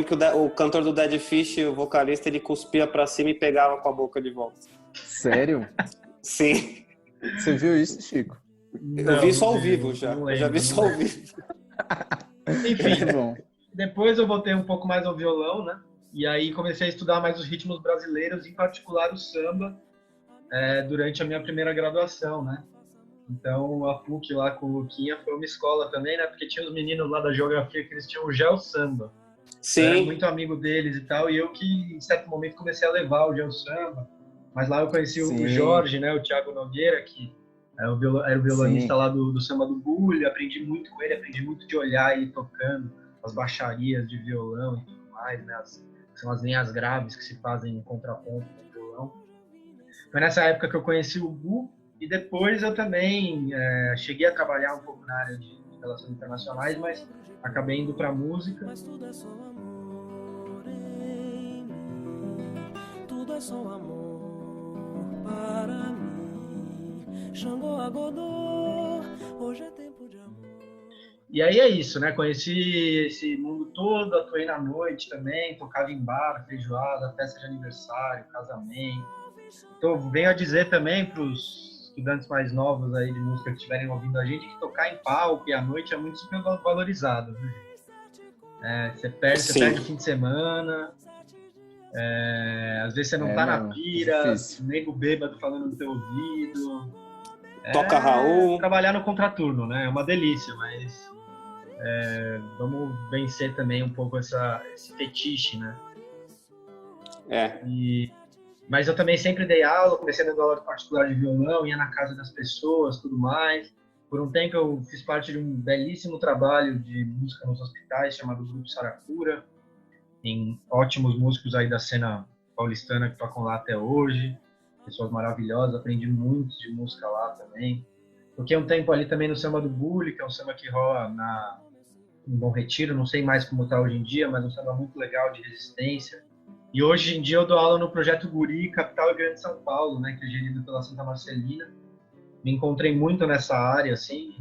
que o cantor do Dead Fish, o vocalista, ele cuspia pra cima e pegava com a boca de volta. Sério? Sim. Você viu isso, Chico? Eu vi só ao vivo já. Eu já vi só ao vivo. Enfim, Muito bom. depois eu voltei um pouco mais ao violão, né? E aí comecei a estudar mais os ritmos brasileiros, em particular o samba, durante a minha primeira graduação, né? Então a PUC lá com o Luquinha foi uma escola também, né? Porque tinha os meninos lá da geografia que eles tinham o Geo Samba. Eu era Sim. muito amigo deles e tal, e eu que em certo momento comecei a levar o Geo Samba. Mas lá eu conheci Sim. o Jorge, né? O Thiago Nogueira, que era o violonista Sim. lá do samba do Bulho. Aprendi muito com ele, aprendi muito de olhar ele tocando as baixarias de violão e tudo mais, né? São as linhas graves que se fazem em contraponto no violão. Foi nessa época que eu conheci o Gu, e depois eu também cheguei a trabalhar um pouco na área de relações internacionais, mas acabei indo para música. Mas tudo é só amor em mim. Tudo é só amor para mim. Xangô a Godô, hoje é tempo de amor. E aí é isso, né? Conheci esse mundo todo, atuei na noite também, tocava em bar, feijoada, festa de aniversário, casamento. Então, venho a dizer também para os estudantes mais novos aí de música que estiverem ouvindo a gente, que tocar em palco e à noite é muito super valorizado, viu, gente? Você perde o fim de semana, às vezes você não tá na pira, nego bêbado falando no teu ouvido. Toca Raul. Trabalhar no contraturno, né? É uma delícia, mas vamos vencer também um pouco esse fetiche, né? Mas eu também sempre dei aula, comecei dando aula particular de violão, ia na casa das pessoas, tudo mais. Por um tempo eu fiz parte de um belíssimo trabalho de música nos hospitais chamado Grupo Saracura. Tem ótimos músicos aí da cena paulistana que tocam lá até hoje. Pessoas maravilhosas, aprendi muito de música lá também. Toquei um tempo ali também no Samba do Bully, que é um samba que rola em Bom Retiro, não sei mais como está hoje em dia, mas um samba muito legal de resistência. E hoje em dia eu dou aula no Projeto Guri, Capital e Grande São Paulo, né, que é gerido pela Santa Marcelina. Me encontrei muito nessa área, assim,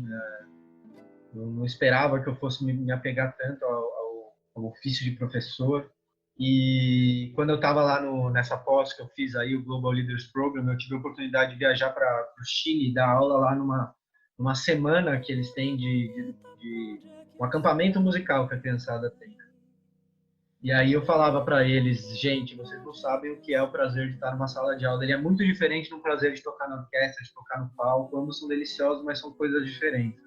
eu não esperava que eu fosse me apegar tanto ao ofício de professor. E quando eu estava lá nessa pós que eu fiz aí, o Global Leaders Program, eu tive a oportunidade de viajar para o Chile e dar aula lá numa semana que eles têm de um acampamento musical que a criançada tem. E aí eu falava para eles, gente, vocês não sabem o que é o prazer de estar numa sala de aula. Ele é muito diferente do prazer de tocar na orquestra, de tocar no palco. Ambos são deliciosos, mas são coisas diferentes.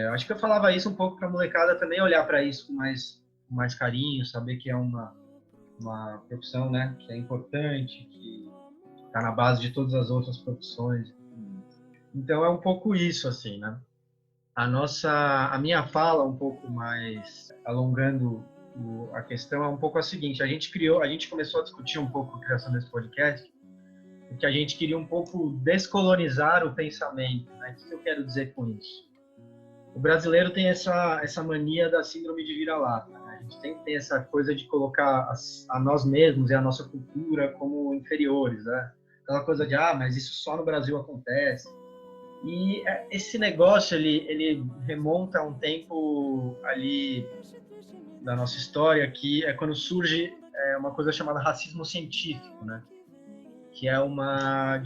Eu acho que eu falava isso um pouco para a molecada também olhar para isso com mais carinho, saber que é uma profissão, né, que é importante, que está na base de todas as outras profissões. Então é um pouco isso, assim, né? A minha fala, um pouco mais alongando a questão, é um pouco a seguinte: a gente começou a discutir um pouco a criação desse podcast, porque a gente queria um pouco descolonizar o pensamento, né? O que eu quero dizer com isso? O brasileiro tem essa mania da síndrome de vira-lata, né? A gente tem que ter essa coisa de colocar a nós mesmos e a nossa cultura como inferiores, né? Aquela coisa de, mas isso só no Brasil acontece. E esse negócio, ele remonta a um tempo ali da nossa história, que é quando surge uma coisa chamada racismo científico, né? Que é uma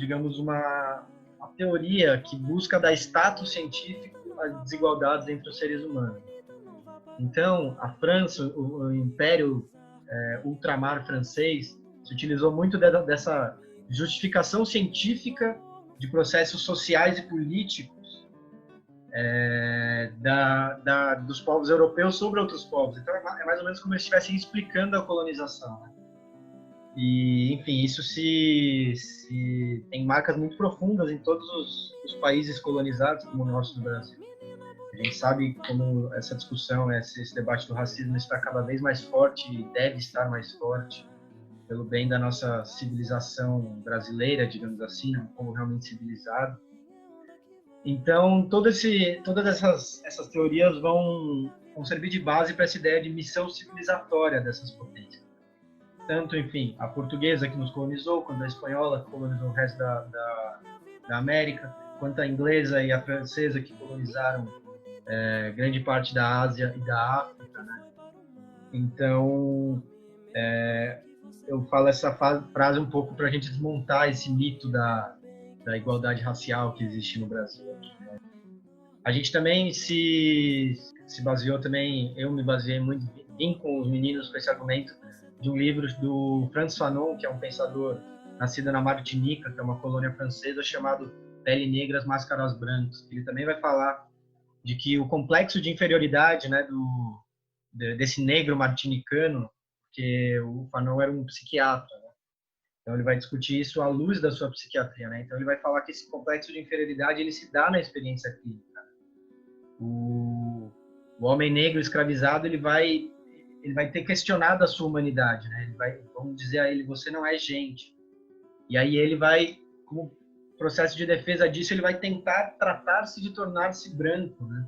teoria que busca dar status científico às desigualdades entre os seres humanos. Então, a França, o Império ultramar francês, se utilizou muito dessa justificação científica de processos sociais e políticos dos povos europeus sobre outros povos. Então, é mais ou menos como se eles estivessem explicando a colonização, né? E, enfim, isso se tem marcas muito profundas em todos os países colonizados, como o nosso do Brasil. A gente sabe como essa discussão, esse debate do racismo está cada vez mais forte e deve estar mais forte pelo bem da nossa civilização brasileira, digamos assim, um povo realmente civilizado. Então, todas essas teorias vão servir de base para essa ideia de missão civilizatória dessas potências. Tanto, enfim, a portuguesa que nos colonizou, quanto a espanhola que colonizou o resto da América, quanto a inglesa e a francesa que colonizaram grande parte da Ásia e da África, né? Então, eu falo essa frase um pouco para a gente desmontar esse mito da igualdade racial que existe no Brasil. Né? A gente também se baseou também, eu me baseei muito, vim com os meninos com esse argumento de um livro do Frantz Fanon, que é um pensador nascido na Martinica, que é uma colônia francesa, chamado Pele Negras, Máscaras Brancas. Ele também vai falar de que o complexo de inferioridade, né, desse negro martinicano, porque o Fanon era um psiquiatra, né? Então ele vai discutir isso à luz da sua psiquiatria, né? Então ele vai falar que esse complexo de inferioridade ele se dá na experiência clínica. O homem negro escravizado ele vai ter questionado a sua humanidade, né? Vamos dizer a ele, você não é gente. E aí ele vai, como processo de defesa disso, ele vai tentar tratar-se de tornar-se branco, né?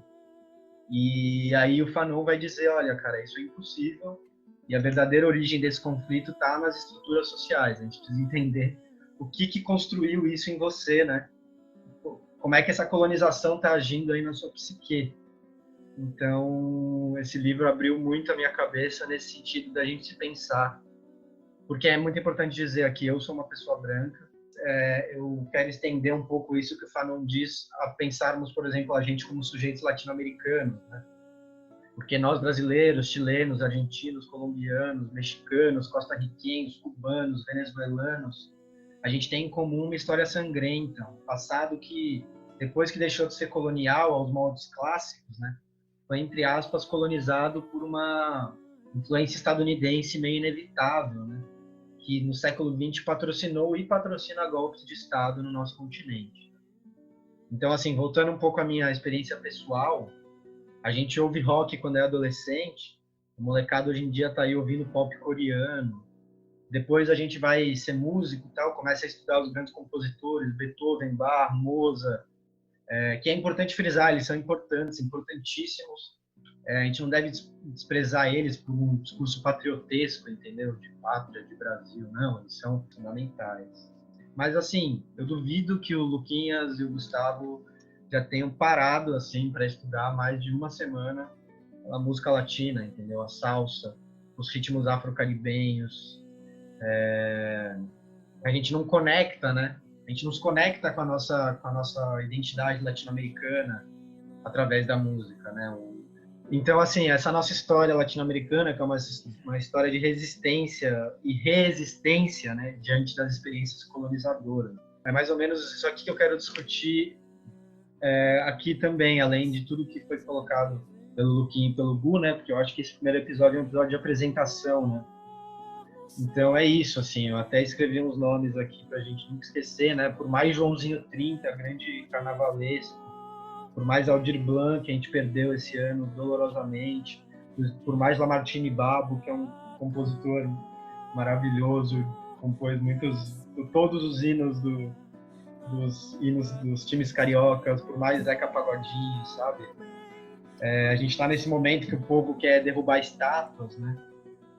E aí o Fanon vai dizer, olha, cara, isso é impossível. E a verdadeira origem desse conflito está nas estruturas sociais. A gente precisa entender o que construiu isso em você, né? Como é que essa colonização está agindo aí na sua psique. Então, esse livro abriu muito a minha cabeça nesse sentido da gente se pensar. Porque é muito importante dizer aqui, eu sou uma pessoa branca, eu quero estender um pouco isso que o Fanon diz a pensarmos, por exemplo, a gente como sujeitos latino-americanos, né? Porque nós brasileiros, chilenos, argentinos, colombianos, mexicanos, costarriquenhos, cubanos, venezuelanos, a gente tem em comum uma história sangrenta, um passado que, depois que deixou de ser colonial aos moldes clássicos, né, foi, entre aspas, colonizado por uma influência estadunidense meio inevitável, né, que no século XX patrocinou e patrocina golpes de Estado no nosso continente. Então, assim, voltando um pouco à minha experiência pessoal, a gente ouve rock quando é adolescente, o molecado hoje em dia está aí ouvindo pop coreano. Depois a gente vai ser músico e tal, começa a estudar os grandes compositores, Beethoven, Bach, Mozart, que é importante frisar, eles são importantes, importantíssimos. A gente não deve desprezar eles por um discurso patriotesco, entendeu? De pátria, de Brasil, não, eles são fundamentais. Mas, assim, eu duvido que o Luquinhas e o Gustavo já tenham parado assim para estudar mais de uma semana a música latina, entendeu? A salsa, os ritmos afro-caribenhos. A gente não conecta, né? A gente nos conecta com a nossa identidade latino-americana através da música, né? Então, assim, essa nossa história latino-americana, que é uma história de resistência e resistência, né, diante das experiências colonizadoras. É mais ou menos isso aqui que eu quero discutir aqui também, além de tudo que foi colocado pelo Luquinho e pelo Gu, né? Porque eu acho que esse primeiro episódio é um episódio de apresentação, né? Então é isso, assim, eu até escrevi uns nomes aqui pra gente nunca esquecer, né? Por mais Joãozinho 30, grande carnavalesco, por mais Aldir Blanc, que a gente perdeu esse ano dolorosamente, por mais Lamartine Babo, que é um compositor maravilhoso, compôs todos os hinos dos times cariocas, por mais Zeca Pagodinho, sabe? A gente está nesse momento que o povo quer derrubar estátuas, né?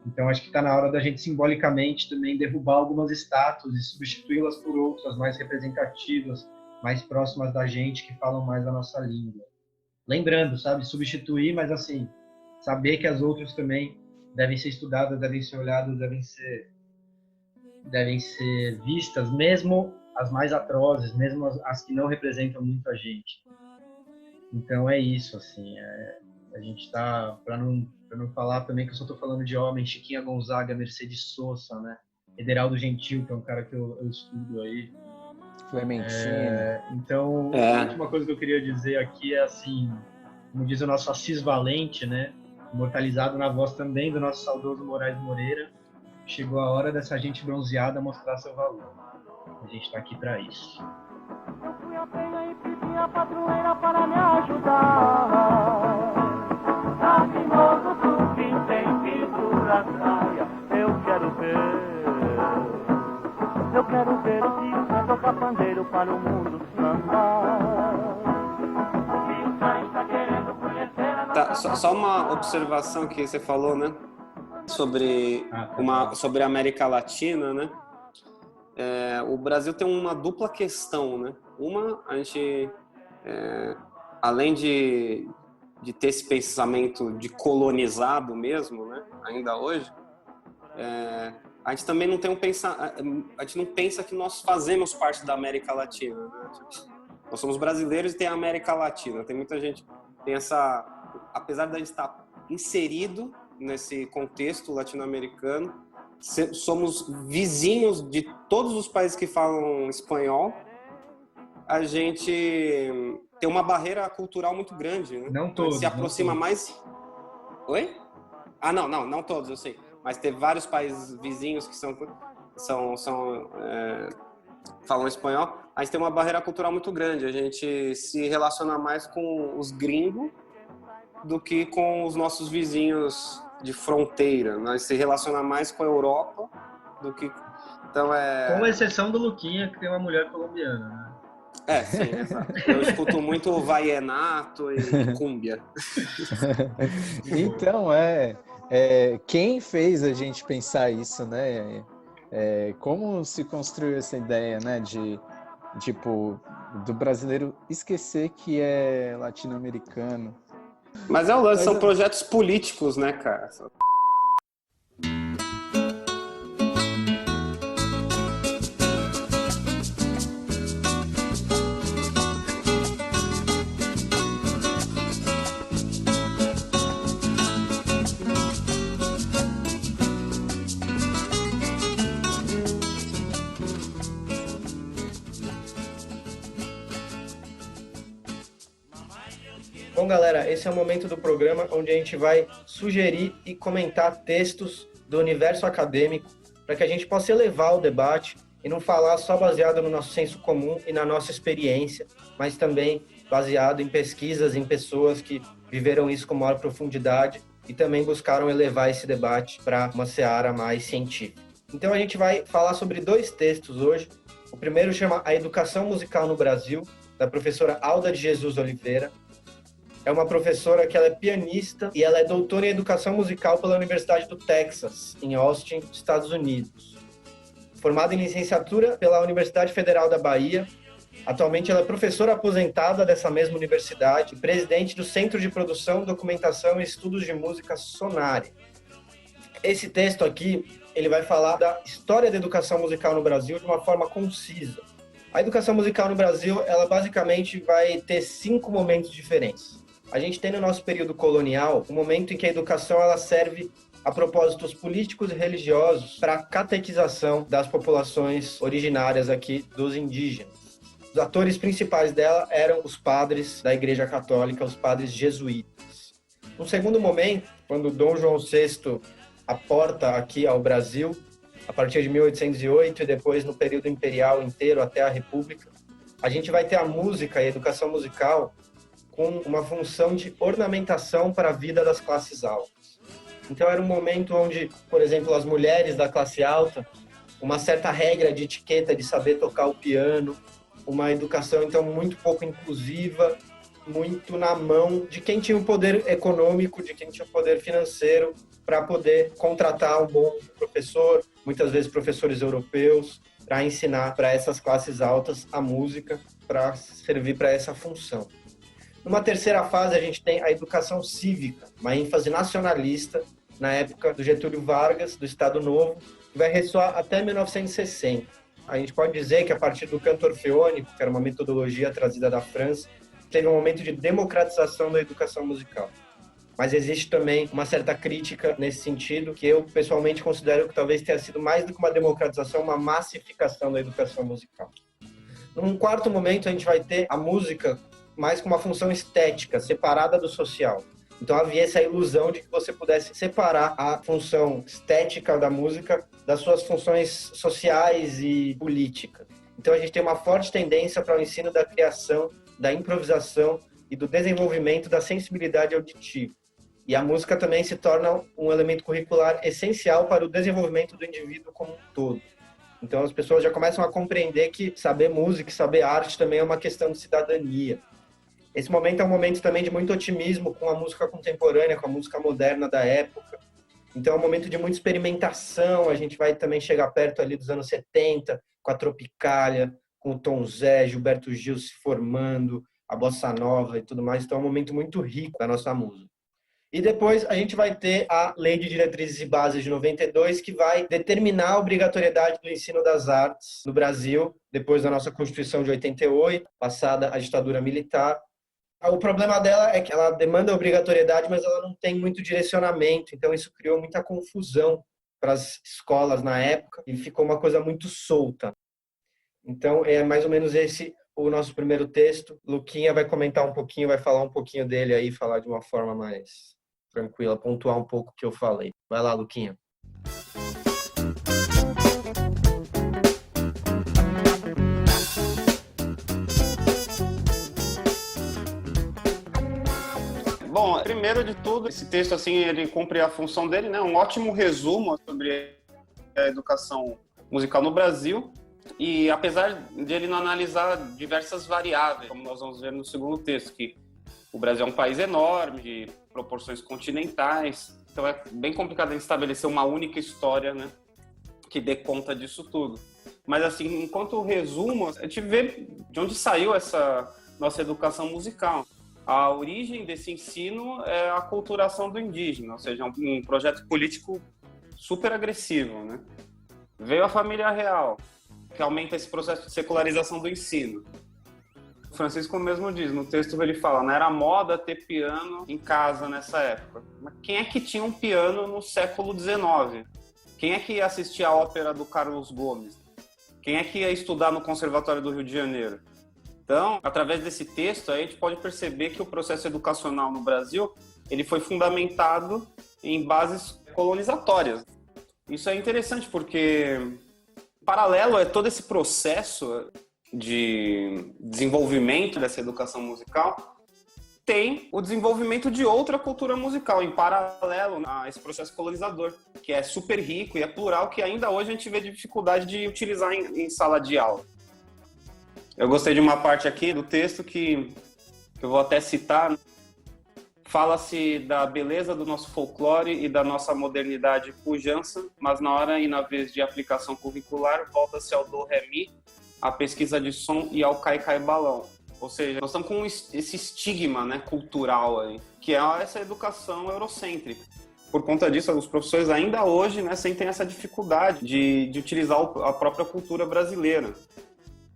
Então acho que está na hora da gente simbolicamente também derrubar algumas estátuas e substituí-las por outras mais representativas, mais próximas da gente, que falam mais a nossa língua. Lembrando, sabe? Substituir, mas assim, saber que as outras também devem ser estudadas, devem ser olhadas, devem ser vistas, mesmo as mais atrozes, mesmo as que não representam muito a gente. Então é isso, assim, a gente está, para não falar também que eu só estou falando de homem, Chiquinha Gonzaga, Mercedes Sosa, né? Ederaldo Gentil, que é um cara que eu estudo aí. Clementina. Então, a última coisa que eu queria dizer aqui é assim, como diz o nosso Assis Valente, né? Imortalizado na voz também do nosso saudoso Moraes Moreira, chegou a hora dessa gente bronzeada mostrar seu valor. A gente está aqui para isso. Eu fui à penha e pedi a padroeira para me ajudar. Criminoso tupim tem pintura saia. Eu quero ver o Tio Sam tocar pandeiro para o mundo sambar. O Tio Sam está querendo conhecer a nossa... Só uma observação que você falou, né? Sobre a América Latina, né? O Brasil tem uma dupla questão, né? Uma, a gente, além de ter esse pensamento de colonizado mesmo, né? Ainda hoje, a gente também não tem a gente não pensa que nós fazemos parte da América Latina, né? Nós somos brasileiros e tem a América Latina. Tem muita gente tem apesar de a gente estar inserido nesse contexto latino-americano, somos vizinhos de todos os países que falam espanhol. A gente tem uma barreira cultural muito grande, né? Não todos. Se aproxima mais... Oi? Não todos, eu sei. Mas tem vários países vizinhos que falam espanhol. A gente tem uma barreira cultural muito grande. A gente se relaciona mais com os gringos do que com os nossos vizinhos de fronteira. Nós se relaciona mais com a Europa do que... Então Com exceção do Luquinha, que tem uma mulher colombiana, né? Sim, exato. Eu escuto muito vallenato e cúmbia. Então, quem fez a gente pensar isso, né? Como se construiu essa ideia, né? De, tipo, do brasileiro esquecer que é latino-americano. Mas o lance, são projetos políticos, né, cara? Bom, galera, esse é o momento do programa onde a gente vai sugerir e comentar textos do universo acadêmico para que a gente possa elevar o debate e não falar só baseado no nosso senso comum e na nossa experiência, mas também baseado em pesquisas, em pessoas que viveram isso com maior profundidade e também buscaram elevar esse debate para uma seara mais científica. Então a gente vai falar sobre 2 textos hoje. O primeiro chama A Educação Musical no Brasil, da professora Alda de Jesus Oliveira. É uma professora que ela é pianista e ela é doutora em Educação Musical pela Universidade do Texas, em Austin, Estados Unidos. Formada em licenciatura pela Universidade Federal da Bahia, atualmente ela é professora aposentada dessa mesma universidade e presidente do Centro de Produção, Documentação e Estudos de Música Sonare. Esse texto aqui, ele vai falar da história da educação musical no Brasil de uma forma concisa. A educação musical no Brasil, ela basicamente vai ter 5 momentos diferentes. A gente tem no nosso período colonial um momento em que a educação ela serve a propósitos políticos e religiosos para a catequização das populações originárias aqui dos indígenas. Os atores principais dela eram os padres da Igreja Católica, os padres jesuítas. No segundo momento, quando Dom João VI aporta aqui ao Brasil, a partir de 1808 e depois no período imperial inteiro até a República, a gente vai ter a música e a educação musical com uma função de ornamentação para a vida das classes altas. Então era um momento onde, por exemplo, as mulheres da classe alta, uma certa regra de etiqueta de saber tocar o piano, uma educação então muito pouco inclusiva, muito na mão de quem tinha o poder econômico, de quem tinha o poder financeiro para poder contratar um bom professor, muitas vezes professores europeus, para ensinar para essas classes altas a música, para servir para essa função. Numa terceira fase, a gente tem a educação cívica, uma ênfase nacionalista, na época do Getúlio Vargas, do Estado Novo, que vai ressoar até 1960. A gente pode dizer que a partir do canto orfeônico, que era uma metodologia trazida da França, teve um momento de democratização da educação musical. Mas existe também uma certa crítica nesse sentido, que eu pessoalmente considero que talvez tenha sido mais do que uma democratização, uma massificação da educação musical. Num quarto momento, a gente vai ter a música mais com uma função estética, separada do social. Então havia essa ilusão de que você pudesse separar a função estética da música das suas funções sociais e políticas. Então a gente tem uma forte tendência para o ensino da criação, da improvisação e do desenvolvimento da sensibilidade auditiva. E a música também se torna um elemento curricular essencial para o desenvolvimento do indivíduo como um todo. Então as pessoas já começam a compreender que saber música e saber arte também é uma questão de cidadania. Esse momento é um momento também de muito otimismo com a música contemporânea, com a música moderna da época. Então é um momento de muita experimentação, a gente vai também chegar perto ali dos anos 70, com a Tropicália, com o Tom Zé, Gilberto Gil se formando, a Bossa Nova e tudo mais. Então é um momento muito rico da nossa música. E depois a gente vai ter a Lei de Diretrizes e Bases de 92, que vai determinar a obrigatoriedade do ensino das artes no Brasil, depois da nossa Constituição de 88, passada a ditadura militar. O problema dela é que ela demanda obrigatoriedade, mas ela não tem muito direcionamento, então isso criou muita confusão para as escolas na época e ficou uma coisa muito solta. Então é mais ou menos esse o nosso primeiro texto. Luquinha vai comentar um pouquinho, vai falar um pouquinho dele aí, falar de uma forma mais tranquila, pontuar um pouco o que eu falei. Vai lá, Luquinha. Bom, primeiro de tudo, esse texto, assim, ele cumpre a função dele, né? Um ótimo resumo sobre a educação musical no Brasil. E apesar de ele não analisar diversas variáveis, como nós vamos ver no segundo texto, que o Brasil é um país enorme, de proporções continentais, então é bem complicado estabelecer uma única história, né, que dê conta disso tudo. Mas, assim, enquanto resumo, a gente vê de onde saiu essa nossa educação musical. A origem desse ensino é a aculturação do indígena, ou seja, um projeto político super agressivo, né? Veio a família real, que aumenta esse processo de secularização do ensino. O Francisco mesmo diz, no texto ele fala, não era moda ter piano em casa nessa época. Mas quem é que tinha um piano no século XIX? Quem é que ia assistir a ópera do Carlos Gomes? Quem é que ia estudar no Conservatório do Rio de Janeiro? Então, através desse texto, a gente pode perceber que o processo educacional no Brasil ele foi fundamentado em bases colonizatórias. Isso é interessante porque, paralelo a todo esse processo de desenvolvimento dessa educação musical, tem o desenvolvimento de outra cultura musical, em paralelo a esse processo colonizador, que é super rico e é plural, que ainda hoje a gente vê dificuldade de utilizar em sala de aula. Eu gostei de uma parte aqui do texto que eu vou até citar. Fala-se da beleza do nosso folclore e da nossa modernidade pujança, mas na hora e na vez de aplicação curricular, volta-se ao do ré mi, à pesquisa de som e ao cai-cai balão. Ou seja, nós estamos com esse estigma, né, cultural aí, que é essa educação eurocêntrica. Por conta disso, os professores ainda hoje, né, sentem essa dificuldade de utilizar a própria cultura brasileira.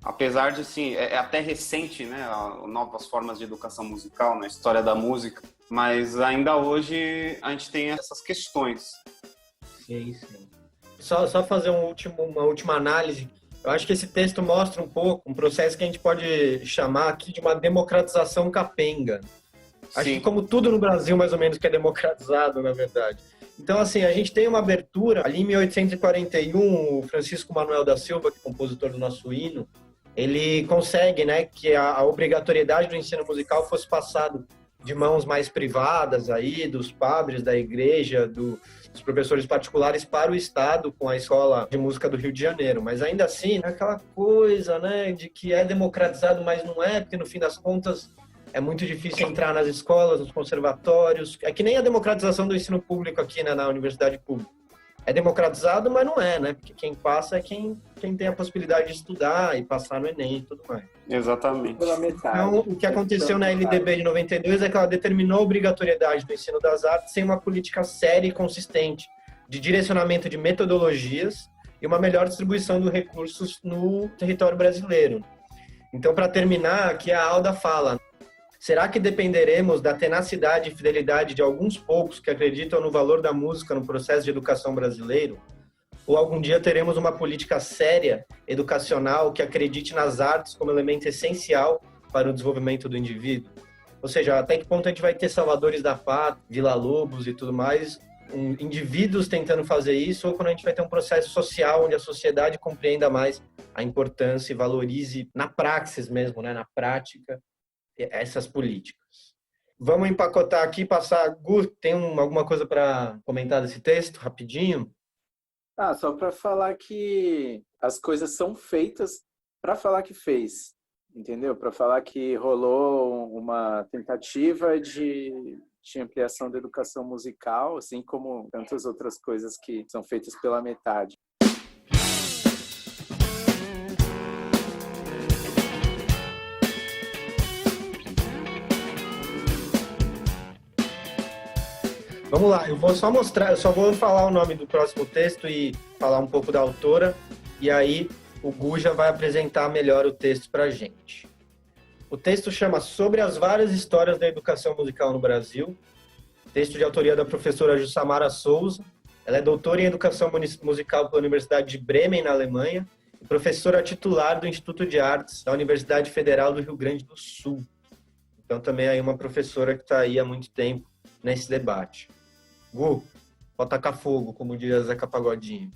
Apesar de, assim, é até recente, né, novas formas de educação musical na história da música, mas ainda hoje a gente tem essas questões. Sim. Só fazer uma última análise. Eu acho que esse texto mostra um pouco um processo que a gente pode chamar aqui de uma democratização capenga. Acho que como tudo no Brasil, mais ou menos, que é democratizado, na verdade. Então, assim, a gente tem uma abertura. Ali em 1841, o Francisco Manuel da Silva, que é compositor do nosso hino, ele consegue, né, que a obrigatoriedade do ensino musical fosse passado de mãos mais privadas aí, dos padres da igreja, dos professores particulares para o Estado, com a Escola de Música do Rio de Janeiro. Mas ainda assim, é aquela coisa, né, de que é democratizado, mas não é, porque no fim das contas é muito difícil entrar nas escolas, nos conservatórios. É que nem a democratização do ensino público aqui, né, na universidade pública. É democratizado, mas não é, né? Porque quem passa é quem quem tem a possibilidade de estudar e passar no Enem e tudo mais. Exatamente. Pela metade. Então, o que aconteceu na LDB de 92 é que ela determinou a obrigatoriedade do ensino das artes sem uma política séria e consistente de direcionamento de metodologias e uma melhor distribuição dos recursos no território brasileiro. Então, para terminar, aqui a Alda fala: será que dependeremos da tenacidade e fidelidade de alguns poucos que acreditam no valor da música no processo de educação brasileiro? Ou algum dia teremos uma política séria, educacional, que acredite nas artes como elemento essencial para o desenvolvimento do indivíduo? Ou seja, até que ponto a gente vai ter salvadores da pátria, Vila-Lobos e tudo mais, indivíduos tentando fazer isso, ou quando a gente vai ter um processo social onde a sociedade compreenda mais a importância e valorize na praxis mesmo, né, na prática, essas políticas. Vamos empacotar aqui, passar. Gu, tem alguma coisa para comentar desse texto, rapidinho? Só para falar que as coisas são feitas para falar que fez, entendeu? Para falar que rolou uma tentativa de ampliação da educação musical, assim como tantas outras coisas que são feitas pela metade. Vamos lá, eu vou só mostrar, eu só vou falar o nome do próximo texto e falar um pouco da autora, e aí o Gu já vai apresentar melhor o texto pra gente. O texto chama Sobre as várias histórias da educação musical no Brasil, texto de autoria da professora Jussamara Souza. Ela é doutora em educação musical pela Universidade de Bremen, na Alemanha, e professora titular do Instituto de Artes da Universidade Federal do Rio Grande do Sul. Então também é uma professora que está aí há muito tempo nesse debate. Gu, pode tacar fogo, como diria Zeca Pagodinho.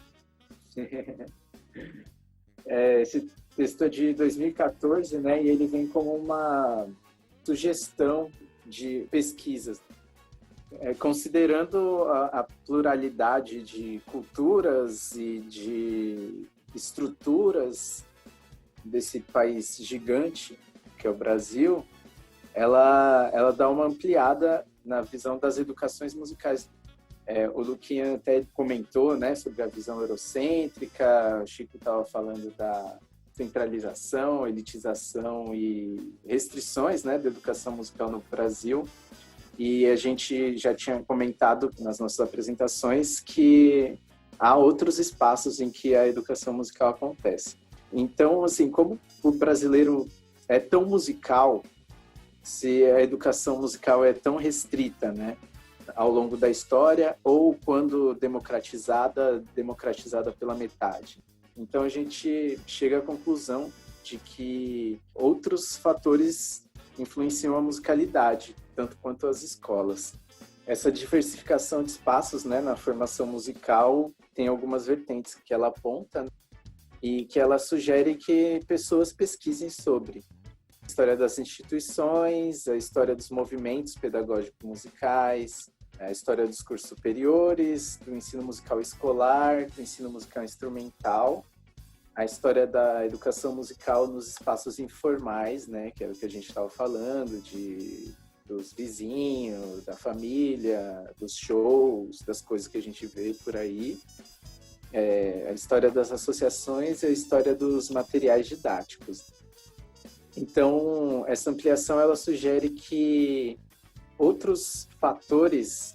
Esse texto é de 2014, né? E ele vem como uma sugestão de pesquisas. Considerando a pluralidade de culturas e de estruturas desse país gigante, que é o Brasil, ela dá uma ampliada na visão das educações musicais. O Luquinha até comentou, né, sobre a visão eurocêntrica, o Chico estava falando da centralização, elitização e restrições, né, da educação musical no Brasil. E a gente já tinha comentado nas nossas apresentações que há outros espaços em que a educação musical acontece. Então, assim, como o brasileiro é tão musical, se a educação musical é tão restrita, né, ao longo da história, ou quando democratizada pela metade. Então a gente chega à conclusão de que outros fatores influenciam a musicalidade, tanto quanto as escolas. Essa diversificação de espaços, né, na formação musical tem algumas vertentes que ela aponta, né, e que ela sugere que pessoas pesquisem sobre a história das instituições, a história dos movimentos pedagógicos musicais, a história dos cursos superiores, do ensino musical escolar, do ensino musical instrumental, a história da educação musical nos espaços informais, né, que era o que a gente estava falando, dos vizinhos, da família, dos shows, das coisas que a gente vê por aí, a história das associações e a história dos materiais didáticos. Então, essa ampliação ela sugere que outros fatores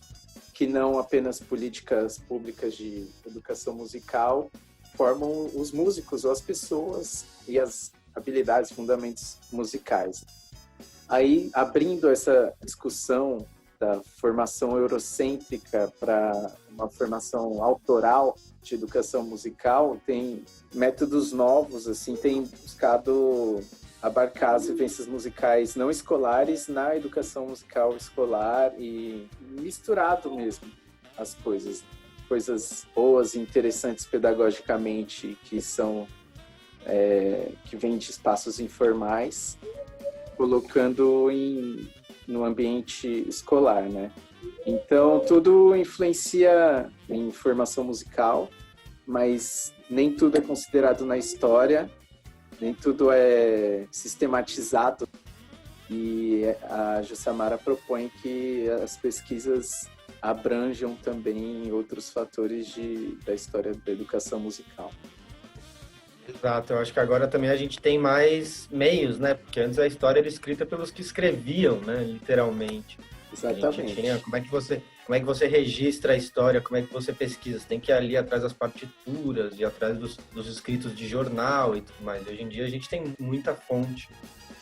que não apenas políticas públicas de educação musical formam os músicos ou as pessoas e as habilidades, fundamentos musicais. Aí, abrindo essa discussão da formação eurocêntrica para uma formação autoral de educação musical, tem métodos novos, assim, tem buscado abarcar as vivências musicais não escolares na educação musical escolar e misturado mesmo as coisas boas e interessantes pedagogicamente que são que vêm de espaços informais, colocando no ambiente escolar, né? Então tudo influencia em formação musical, mas nem tudo é considerado na história. Nem tudo é sistematizado, e a Jussamara propõe que as pesquisas abranjam também outros fatores da história da educação musical. Exato, eu acho que agora também a gente tem mais meios, né? Porque antes a história era escrita pelos que escreviam, né? Literalmente. Exatamente. Como é que você registra a história, como é que você pesquisa? Você tem que ir ali atrás das partituras, ir atrás dos escritos de jornal e tudo mais. Hoje em dia a gente tem muita fonte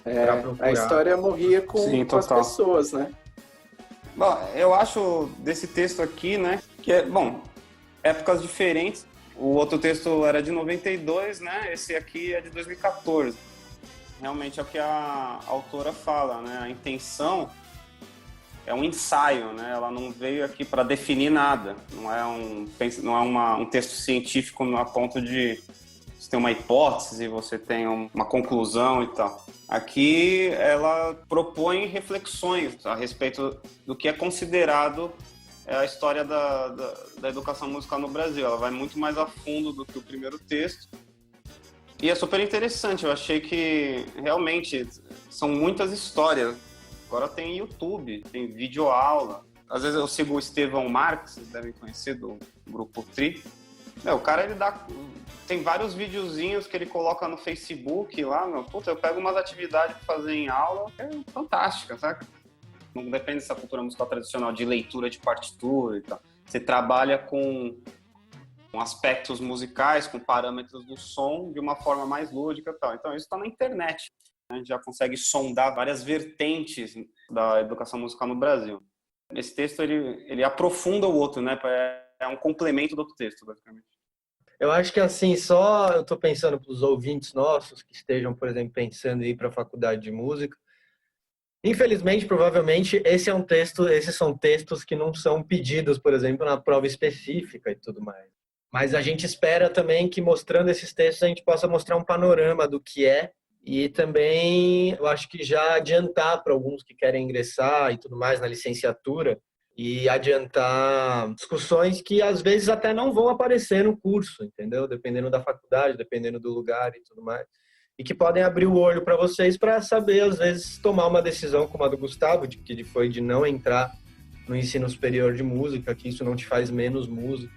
para procurar. A história morria com as total. pessoas, né? Bom, eu acho desse texto aqui, né, que é, bom, épocas diferentes. O outro texto era de 92, né? Esse aqui é de 2014. Realmente é o que a autora fala, né? A intenção é um ensaio, né? Ela não veio aqui para definir nada. Não é um texto científico a ponto de você ter uma hipótese, você tem uma conclusão e tal. Aqui ela propõe reflexões a respeito do que é considerado a história da educação musical no Brasil. Ela vai muito mais a fundo do que o primeiro texto. E é super interessante. Eu achei que realmente são muitas histórias. Agora tem YouTube, tem videoaula. Às vezes eu sigo o Estevão Marques, vocês devem conhecer, do grupo Tri. O cara, ele tem vários videozinhos que ele coloca no Facebook lá. Eu pego umas atividades para fazer em aula, que é fantástica, sabe? Não depende dessa cultura musical tradicional de leitura de partitura e tal. Você trabalha com aspectos musicais, com parâmetros do som de uma forma mais lúdica e tal. Então isso está na internet. A gente já consegue sondar várias vertentes da educação musical no Brasil. Esse texto, ele aprofunda o outro, né? É um complemento do outro texto, basicamente. Eu acho que assim, eu estou pensando para os ouvintes nossos que estejam, por exemplo, pensando em ir para a faculdade de música. Infelizmente, provavelmente, esses são textos que não são pedidos, por exemplo, na prova específica e tudo mais. Mas a gente espera também que, mostrando esses textos, a gente possa mostrar um panorama do que é e também, eu acho que já adiantar para alguns que querem ingressar e tudo mais na licenciatura e adiantar discussões que, às vezes, até não vão aparecer no curso, entendeu? Dependendo da faculdade, dependendo do lugar e tudo mais. E que podem abrir o olho para vocês para saber, às vezes, tomar uma decisão como a do Gustavo, que foi de não entrar no ensino superior de música, que isso não te faz menos músico.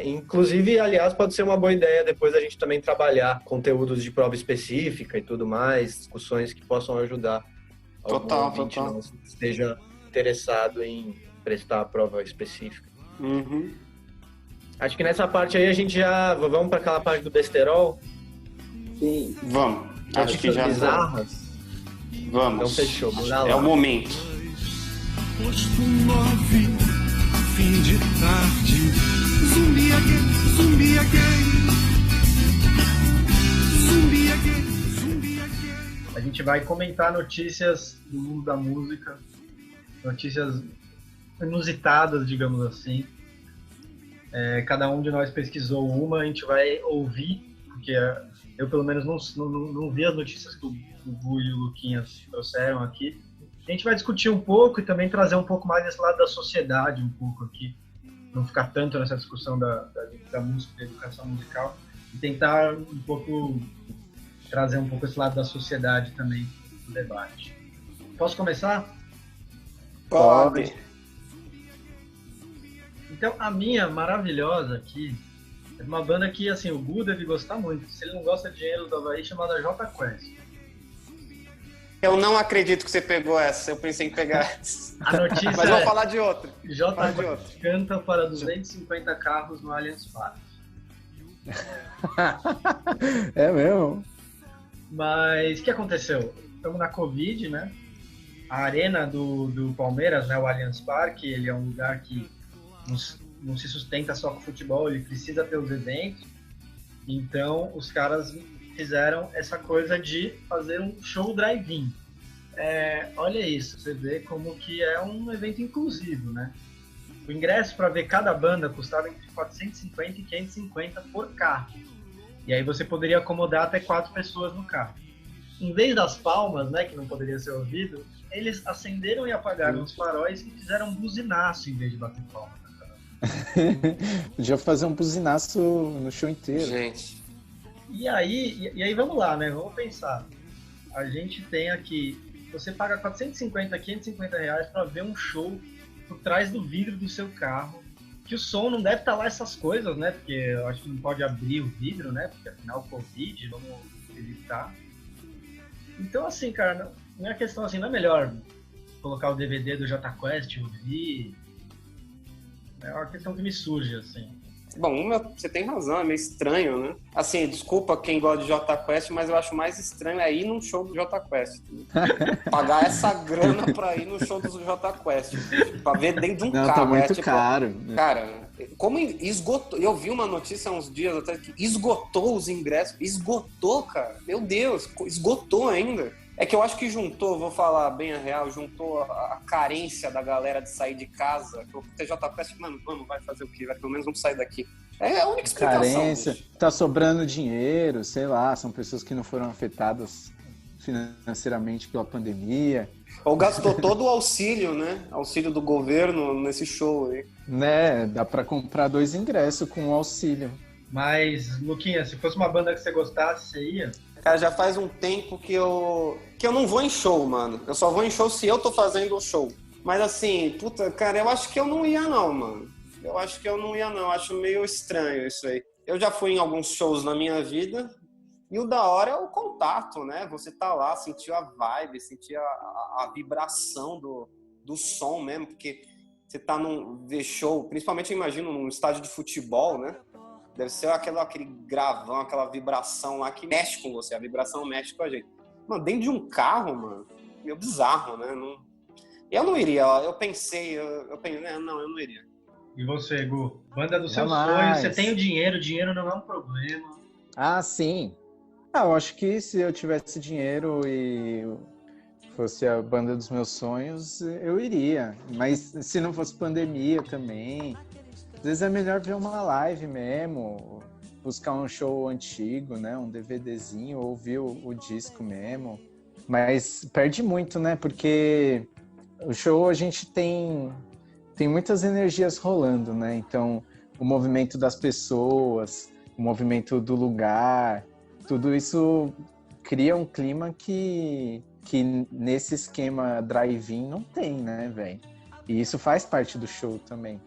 Inclusive, aliás, pode ser uma boa ideia depois a gente também trabalhar conteúdos de prova específica e tudo mais, discussões que possam ajudar algum ouvinte nosso que esteja interessado em prestar a prova específica. Uhum. Acho que nessa parte aí a gente já... Vamos para aquela parte do besterol? Sim. Vamos. Acho que já... Bizarras? Vamos. Então fechou. É o momento. Posto 9, fim de tarde. Zumbi again, zumbi again. Zumbi again, zumbi again. A gente vai comentar notícias do mundo da música, notícias inusitadas, digamos assim. Cada um de nós pesquisou uma, a gente vai ouvir, porque eu pelo menos não vi as notícias que o Gu e o Luquinhas trouxeram aqui. A gente vai discutir um pouco e também trazer um pouco mais esse lado da sociedade um pouco aqui. Não ficar tanto nessa discussão da música, da educação musical, e tentar um pouco trazer um pouco esse lado da sociedade também no debate. Posso começar? Pode. Então, a minha maravilhosa aqui é uma banda que, assim, o Gu deve gostar muito. Se ele não gosta de Engenheiros do Havaí, chamada Jota Quest. Eu não acredito que você pegou essa. Eu pensei em pegar essa. A notícia Mas vou falar de outra. Jota Quest canta para 250 carros no Allianz Parque. É mesmo? Mas o que aconteceu? Estamos na Covid, né? A arena do Palmeiras, né, o Allianz Parque, ele é um lugar que não se sustenta só com futebol, ele precisa ter os eventos. Então, os caras fizeram essa coisa de fazer um show drive-in. Olha isso, você vê como que é um evento inclusivo, né? O ingresso para ver cada banda custava entre 450 e 550 por carro. E aí você poderia acomodar até 4 pessoas no carro. Em vez das palmas, né, que não poderia ser ouvido, eles acenderam e apagaram os faróis e fizeram um buzinaço em vez de bater palma. Podia fazer um buzinaço no show inteiro. Gente. E aí vamos lá, né? Vamos pensar. A gente tem aqui, você paga 450, 550 reais para ver um show por trás do vidro do seu carro, que o som não deve estar lá essas coisas, né? Porque eu acho que não pode abrir o vidro, né? Porque afinal, Covid, vamos evitar. Então, assim, cara, não é questão assim, não é melhor colocar o DVD do Jota Quest, ouvir. É uma questão que me surge, assim. Bom, você tem razão, é meio estranho, né? Assim, desculpa quem gosta de Jota Quest, mas eu acho mais estranho ir num show do Jota Quest. Pagar essa grana pra ir no show do Jota Quest. Pra ver dentro de um carro. Tá muito tipo, caro. Cara, como esgotou... Eu vi uma notícia há uns dias atrás que esgotou os ingressos. Esgotou, cara. Meu Deus, esgotou ainda. É que eu acho que juntou, vou falar bem a real, juntou a carência da galera de sair de casa. O TJ Quest, mano, vamos, vai fazer o quê? Vai, pelo menos vamos sair daqui. É a única explicação. Carência, bicho. tá sobrando dinheiro, sei lá, são pessoas que não foram afetadas financeiramente pela pandemia. Ou gastou todo o auxílio, né? Auxílio do governo nesse show aí. Né, dá pra comprar 2 ingressos com o auxílio. Mas, Luquinha, se fosse uma banda que você gostasse, você ia? Cara, já faz um tempo que eu não vou em show, mano. Eu só vou em show se eu tô fazendo o show. Mas assim, puta, cara, eu acho que eu não ia não, mano. Eu acho que eu não ia não. Eu acho meio estranho isso aí. Eu já fui em alguns shows na minha vida e o da hora é o contato, né? Você tá lá, sentir a vibe, sentir a vibração do som mesmo, porque você tá num show, principalmente eu imagino num estádio de futebol, né? Deve ser aquele gravão, aquela vibração lá que mexe com você. A vibração mexe com a gente. Mano, dentro de um carro, mano, meio bizarro, né? Eu não iria. Eu pensei, não, eu não iria. E você, Gu? Banda do seu Jamais. sonho, você tem o dinheiro não é um problema. Ah, sim. Eu acho que se eu tivesse dinheiro e fosse a banda dos meus sonhos, eu iria. Mas se não fosse pandemia também... Às vezes é melhor ver uma live mesmo, buscar um show antigo, né? Um DVDzinho, ouvir o disco mesmo. Mas perde muito, né? Porque o show a gente tem muitas energias rolando, né? Então, o movimento das pessoas, o movimento do lugar, tudo isso cria um clima que nesse esquema drive-in não tem, né, velho? E isso faz parte do show também.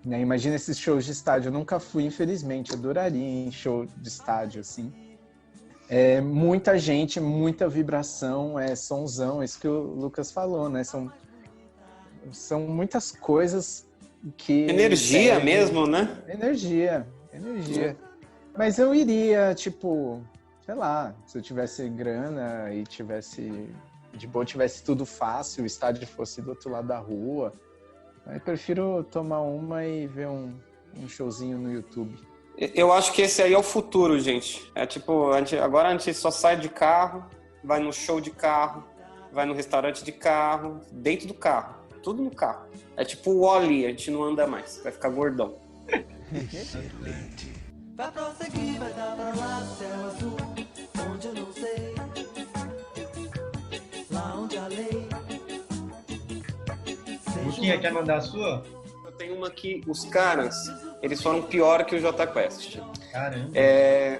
Imagina esses shows de estádio, eu nunca fui, infelizmente, adoraria ir em show de estádio, assim. É muita gente, muita vibração, sonzão, isso que o Lucas falou, né? São muitas coisas que... Energia mesmo, né? Energia. Mas eu iria, tipo, sei lá, se eu tivesse grana e tivesse tudo fácil, o estádio fosse do outro lado da rua... Eu prefiro tomar uma e ver um showzinho no YouTube. Eu acho que esse aí é o futuro, gente. É tipo, agora a gente só sai de carro, vai no show de carro, vai no restaurante de carro, dentro do carro, tudo no carro. É tipo o Wall-E, a gente não anda mais, vai ficar gordão. Vai prosseguir, vai dar pra lá, céu azul, onde eu não sei, lá onde a lei. Luquinha, quer mandar a sua? Eu tenho uma que os caras, eles foram pior que o Jota Quest. Caramba,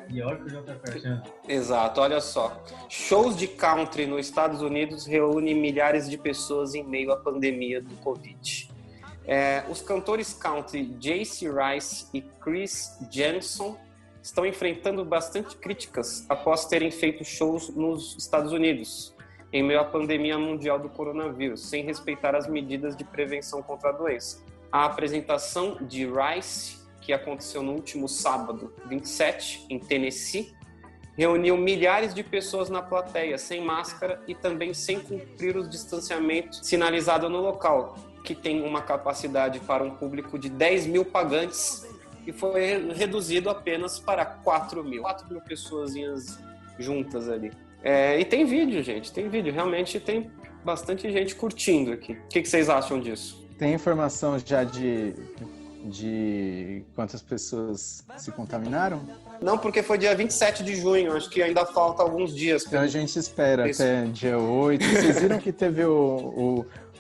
pior que o Jota Quest, né? Exato, olha só. Shows de country nos Estados Unidos reúnem milhares de pessoas em meio à pandemia do Covid. Os cantores country J.C. Rice e Chris Jensen estão enfrentando bastante críticas após terem feito shows nos Estados Unidos, em meio à pandemia mundial do coronavírus, sem respeitar as medidas de prevenção contra a doença. A apresentação de Rice, que aconteceu no último sábado, 27, em Tennessee, reuniu milhares de pessoas na plateia, sem máscara e também sem cumprir o distanciamento sinalizado no local, que tem uma capacidade para um público de 10 mil pagantes e foi reduzido apenas para 4 mil pessoas juntas ali. E tem vídeo, gente, realmente tem bastante gente curtindo aqui. O que vocês acham disso? Tem informação já de quantas pessoas se contaminaram? Não, porque foi dia 27 de junho, acho que ainda falta alguns dias. Então a gente espera até dia 8. Vocês viram que teve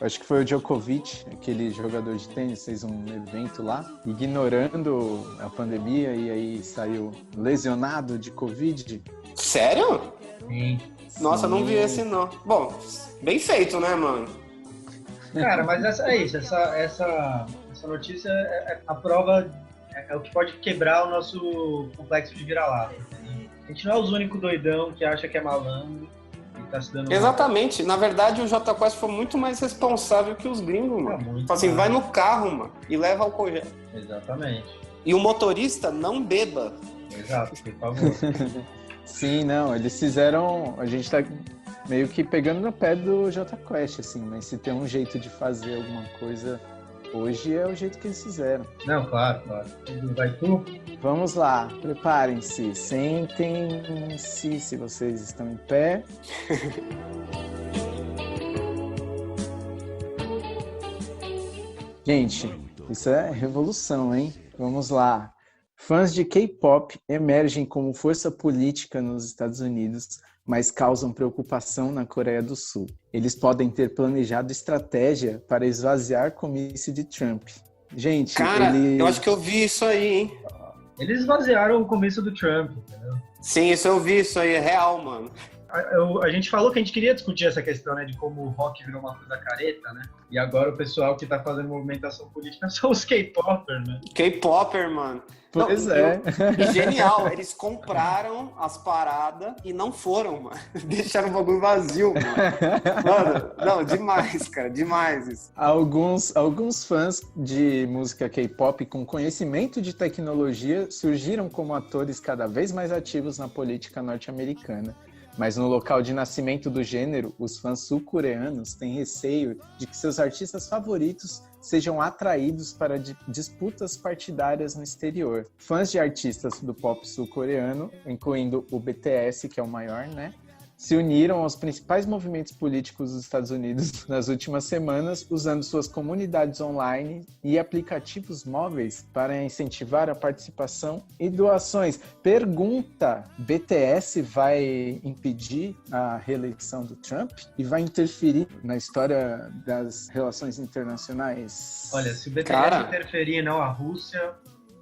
acho que foi o Djokovic, aquele jogador de tênis, fez um evento lá, ignorando a pandemia e aí saiu lesionado de Covid. Sério? Sim. Nossa, não vi esse não. Bom, bem feito, né, mano? Cara, mas é isso. Essa Essa notícia é a prova, é o que pode quebrar o nosso complexo de vira-lata. A gente não é os únicos doidão que acha que é malandro e tá se dando Exatamente. Na verdade, o Jota Quest foi muito mais responsável que os gringos, mano. Tipo assim, vai no carro, mano, e leva álcool gel. Exatamente. E o motorista não beba. Exato, por favor. Sim, não, eles fizeram... A gente tá meio que pegando no pé do Jota Quest, assim, mas se tem um jeito de fazer alguma coisa hoje, é o jeito que eles fizeram. Não, claro. Vai tu? Vamos lá, preparem-se, sentem-se, se vocês estão em pé. Gente, isso é revolução, hein? Vamos lá. Fãs de K-pop emergem como força política nos Estados Unidos, mas causam preocupação na Coreia do Sul. Eles podem ter planejado estratégia para esvaziar comício de Trump. Gente, cara, eu acho que eu vi isso aí, hein? Eles esvaziaram o comício do Trump, entendeu? Sim, isso eu vi, isso aí é real, mano. A gente falou que a gente queria discutir essa questão, né, de como o rock virou uma coisa careta, né? E agora o pessoal que tá fazendo movimentação política são os K-popers, né? K-popper, mano. Pois é. E genial, eles compraram as paradas e não foram, mano. Deixaram o bagulho vazio, mano. Mano, não, demais, cara, demais isso. Alguns fãs de música K-pop com conhecimento de tecnologia surgiram como atores cada vez mais ativos na política norte-americana. Mas no local de nascimento do gênero, os fãs sul-coreanos têm receio de que seus artistas favoritos sejam atraídos para disputas partidárias no exterior. Fãs de artistas do pop sul-coreano, incluindo o BTS, que é o maior, né? Se uniram aos principais movimentos políticos dos Estados Unidos nas últimas semanas, usando suas comunidades online e aplicativos móveis para incentivar a participação e doações. Pergunta: BTS vai impedir a reeleição do Trump e vai interferir na história das relações internacionais? Olha, se o BTS interferir e não a Rússia,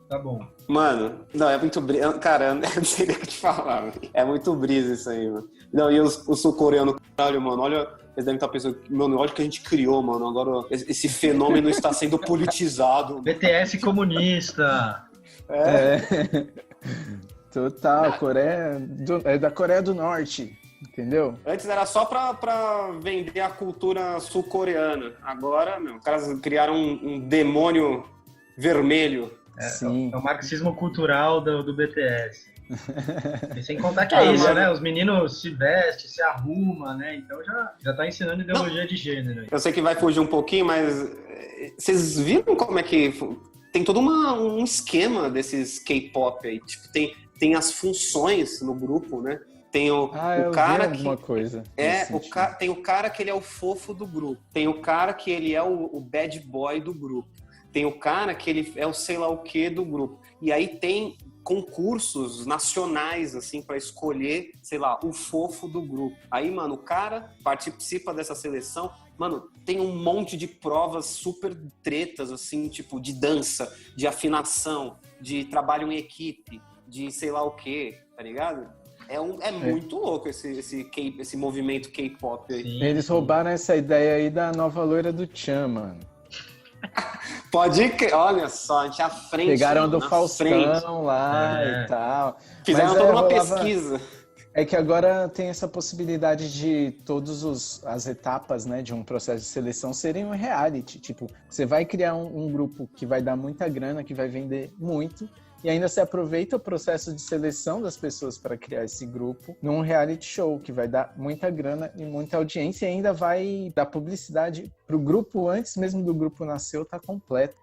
tá bom. Mano, não, é muito brisa. Cara, eu não sei nem o que te falar, mano. É muito brisa isso aí, mano. Não, e os sul-coreanos, caralho, mano, olha, eles devem estar pensando, mano, olha o que a gente criou, mano, agora esse fenômeno está sendo politizado. BTS comunista. Total, é da Coreia do Norte, entendeu? Antes era só pra vender a cultura sul-coreana. Agora, não, os caras criaram um demônio vermelho. É o marxismo cultural do BTS. E sem contar que é isso, né? Os meninos se vestem, se arrumam, né? Então já tá ensinando ideologia de gênero. Eu sei que vai fugir um pouquinho, mas vocês viram como é que... Tem todo um esquema desses K-pop aí. Tipo, tem as funções no grupo, né? Tem o cara que... coisa tem o cara que ele é o fofo do grupo. Tem o cara que ele é o bad boy do grupo. Tem o cara que ele é o sei lá o que do grupo. E aí tem concursos nacionais, assim, pra escolher, sei lá, o fofo do grupo. Aí, mano, o cara participa dessa seleção. Mano, tem um monte de provas super tretas, assim, tipo, de dança, de afinação, de trabalho em equipe, de sei lá o que, tá ligado? É muito louco esse movimento K-pop aí. Sim. Eles roubaram essa ideia aí da nova loira do Tchan, mano. Pode crer, olha só, a gente à frente. Pegaram do Faustão lá e tal. Fizeram toda uma pesquisa. É que agora tem essa possibilidade de todas as etapas, né, de um processo de seleção serem um reality. Tipo, você vai criar um grupo que vai dar muita grana, que vai vender muito, e ainda se aproveita o processo de seleção das pessoas para criar esse grupo num reality show, que vai dar muita grana e muita audiência, e ainda vai dar publicidade pro grupo antes mesmo do grupo nascer, tá completo.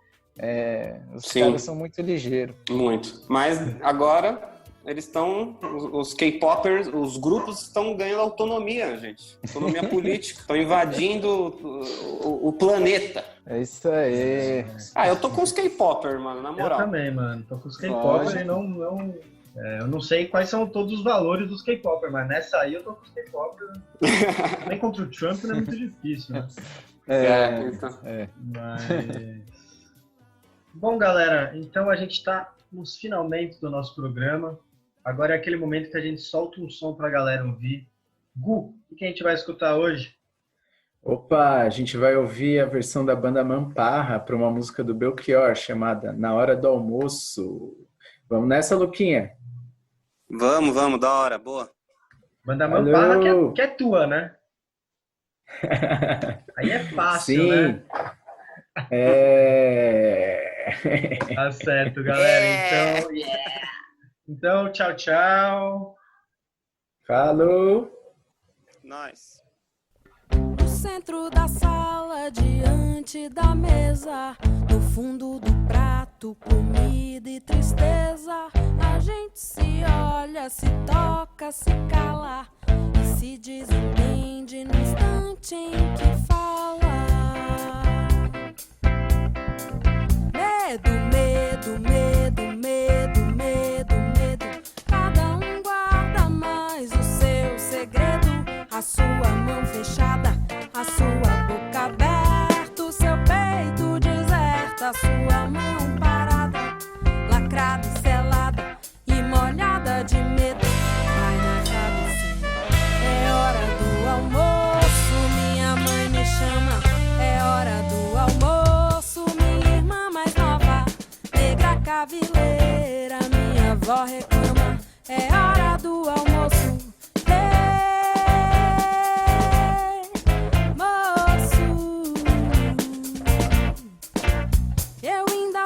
Os caras são muito ligeiros. Muito. Mas agora eles estão, os K-popers, os grupos estão ganhando autonomia, gente. Autonomia política. Estão invadindo o planeta. É isso aí. Eu tô com os K-popers, mano, na moral. Eu também, mano. Tô com os K-popers e não... eu não sei quais são todos os valores dos K-popers, mas nessa aí eu tô com os K-popers. Também contra o Trump não é muito difícil, né? Mas... Bom, galera, então a gente tá nos finalmente do nosso programa. Agora é aquele momento que a gente solta um som pra galera ouvir. Gu, o que a gente vai escutar hoje? Opa, a gente vai ouvir a versão da banda Mamparra para uma música do Belchior chamada Na Hora do Almoço. Vamos nessa, Luquinha? Vamos, da hora, boa. Banda Alô? Mamparra que é tua, né? Aí é fácil, Sim. né? Tá certo, galera. Então, tchau, tchau. Falou! Nice. No centro da sala, diante da mesa, no fundo do prato, comida e tristeza. A gente se olha, se toca, se cala e se desentende no instante em que fala. Medo, medo, medo, medo, medo, medo. Cada um guarda mais o seu segredo. A sua mão fechada, a sua boca aberta, o seu peito deserto, a sua mão parada, lacrada e selada e molhada de medo. Vai na cabeça, é hora do almoço, minha mãe me chama. É hora do almoço, minha irmã mais nova, negra cavileira, minha avó reclama. É hora do almoço.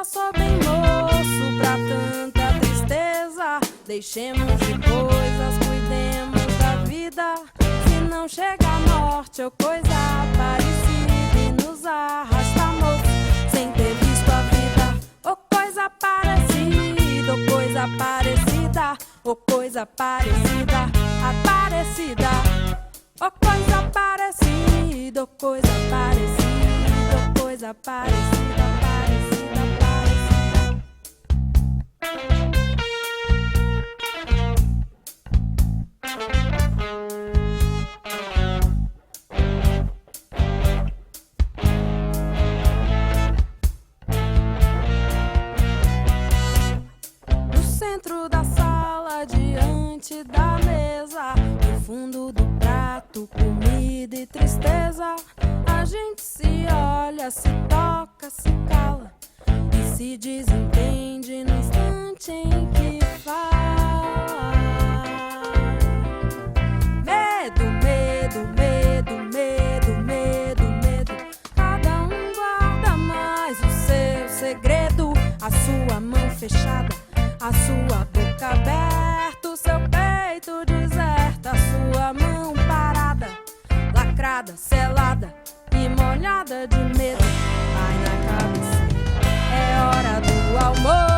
Sou bem moço pra tanta tristeza. Deixemos de coisas, cuidemos da vida. Se não chega a morte ou coisa parecida e nos arrasta moço, sem ter visto a vida. Ou coisa parecida, ou coisa parecida, ou coisa parecida, aparecida. Ou coisa parecida, ou coisa parecida, ou coisa parecida, parecida. No centro da sala, diante da mesa, no fundo do prato, comida e tristeza. A gente se olha, se toca, se cala e se desentende no instante em que fala. Medo, medo, medo, medo, medo, medo. Cada um guarda mais o seu segredo. A sua mão fechada, a sua boca aberta, o seu peito deserto, a sua mão parada, lacrada, selada e molhada de medo. Vai na cabeça, é hora do almoço.